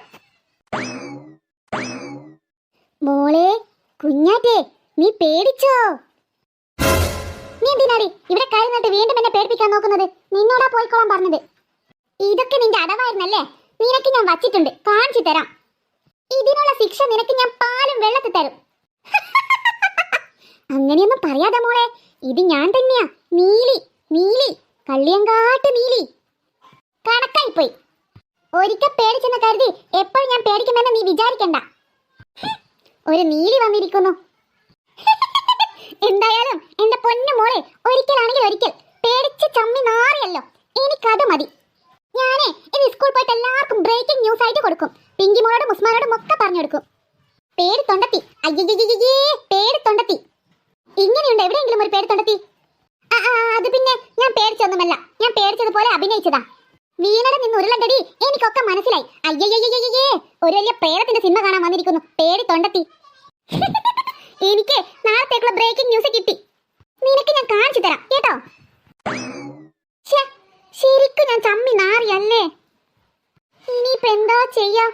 മോളെ കുഞ്ഞാറ്റേ, നീ പേടിച്ചോ? നീ എന്തിനാടി ഇവിടെ കഴിഞ്ഞിട്ട് വീണ്ടും എന്നെ പേടിപ്പിക്കാൻ നോക്കുന്നത്? നിന്നോടാ പോയിക്കോളാൻ പറഞ്ഞത്. ഇതൊക്കെ നിന്റെ അടവായിരുന്നല്ലേ? നിനക്ക് ഞാൻ വച്ചിട്ടുണ്ട്, കാണിച്ചു തരാം. ഇതിനുള്ള ശിക്ഷ നിനക്ക് ഞാൻ പാലും വെള്ളത്തിൽ തരും. അങ്ങനെയൊന്നും പറയാതെ മോളെ, ഇത് ഞാൻ തന്നെയാ, നീലി. നീലി, കള്ളിയങ്കാട്ട് നീലി. കണക്കായിപ്പോയി. ഒരിക്കൽ പേടിച്ചെന്ന് കരുതി എപ്പോഴും ഞാൻ പേടിക്കുമെന്ന് നീ വിചാരിക്കണ്ട. ഒരു നീലി വന്നിരിക്കുന്നു. എന്തായാലും എന്റെ പൊന്നു മോളെ, ഒരിക്കലാണെങ്കിൽ ഒരിക്കൽ പേടിച്ച് ചമ്മി നാറിയല്ലോ. എനിക്കത് മതി. ഞാനേ ഇത് സ്കൂൾ പോയിട്ട് എല്ലാവർക്കും ബ്രേക്കിംഗ് ന്യൂസ് ആയിട്ട് കൊടുക്കും. പിങ്കി മോളോടും മുസ്മാനോടും ഒക്കെ പറഞ്ഞു കൊടുക്കും. പേടി തൊണ്ടത്തി, അയ്യേ പേടി തൊണ്ടത്തി. ഇങ്ങനെയുണ്ട് എവിടെയെങ്കിലും ഒരു പേടി തൊണ്ടത്തി? അത് പിന്നെ ഞാൻ പേടിച്ചൊന്നുമല്ല, ഞാൻ പേടിച്ചതുപോലെ അഭിനയിച്ചതാ. വീണടെ നിന്ന് ഉരുളണ്ടടി, എനിക്കൊക്കെ മനസ്സിലായി. അയ്യേ ഒരു വലിയ പ്രേതത്തിന്റെ സിനിമ കാണാൻ വന്നിരിക്കുന്നു. പേടി തൊണ്ടത്തി. എനിക്ക് നാളത്തേക്കുള്ള ബ്രേക്കിംഗ് ന്യൂസ് കിട്ടി. നിനക്ക് ഞാൻ കാണിച്ചു തരാം കേട്ടോ. ശരിക്കും ഞാൻ ചമ്മി നാറിയല്ലേ? ഇനിയിപ്പോ എന്താ ചെയ്യാ?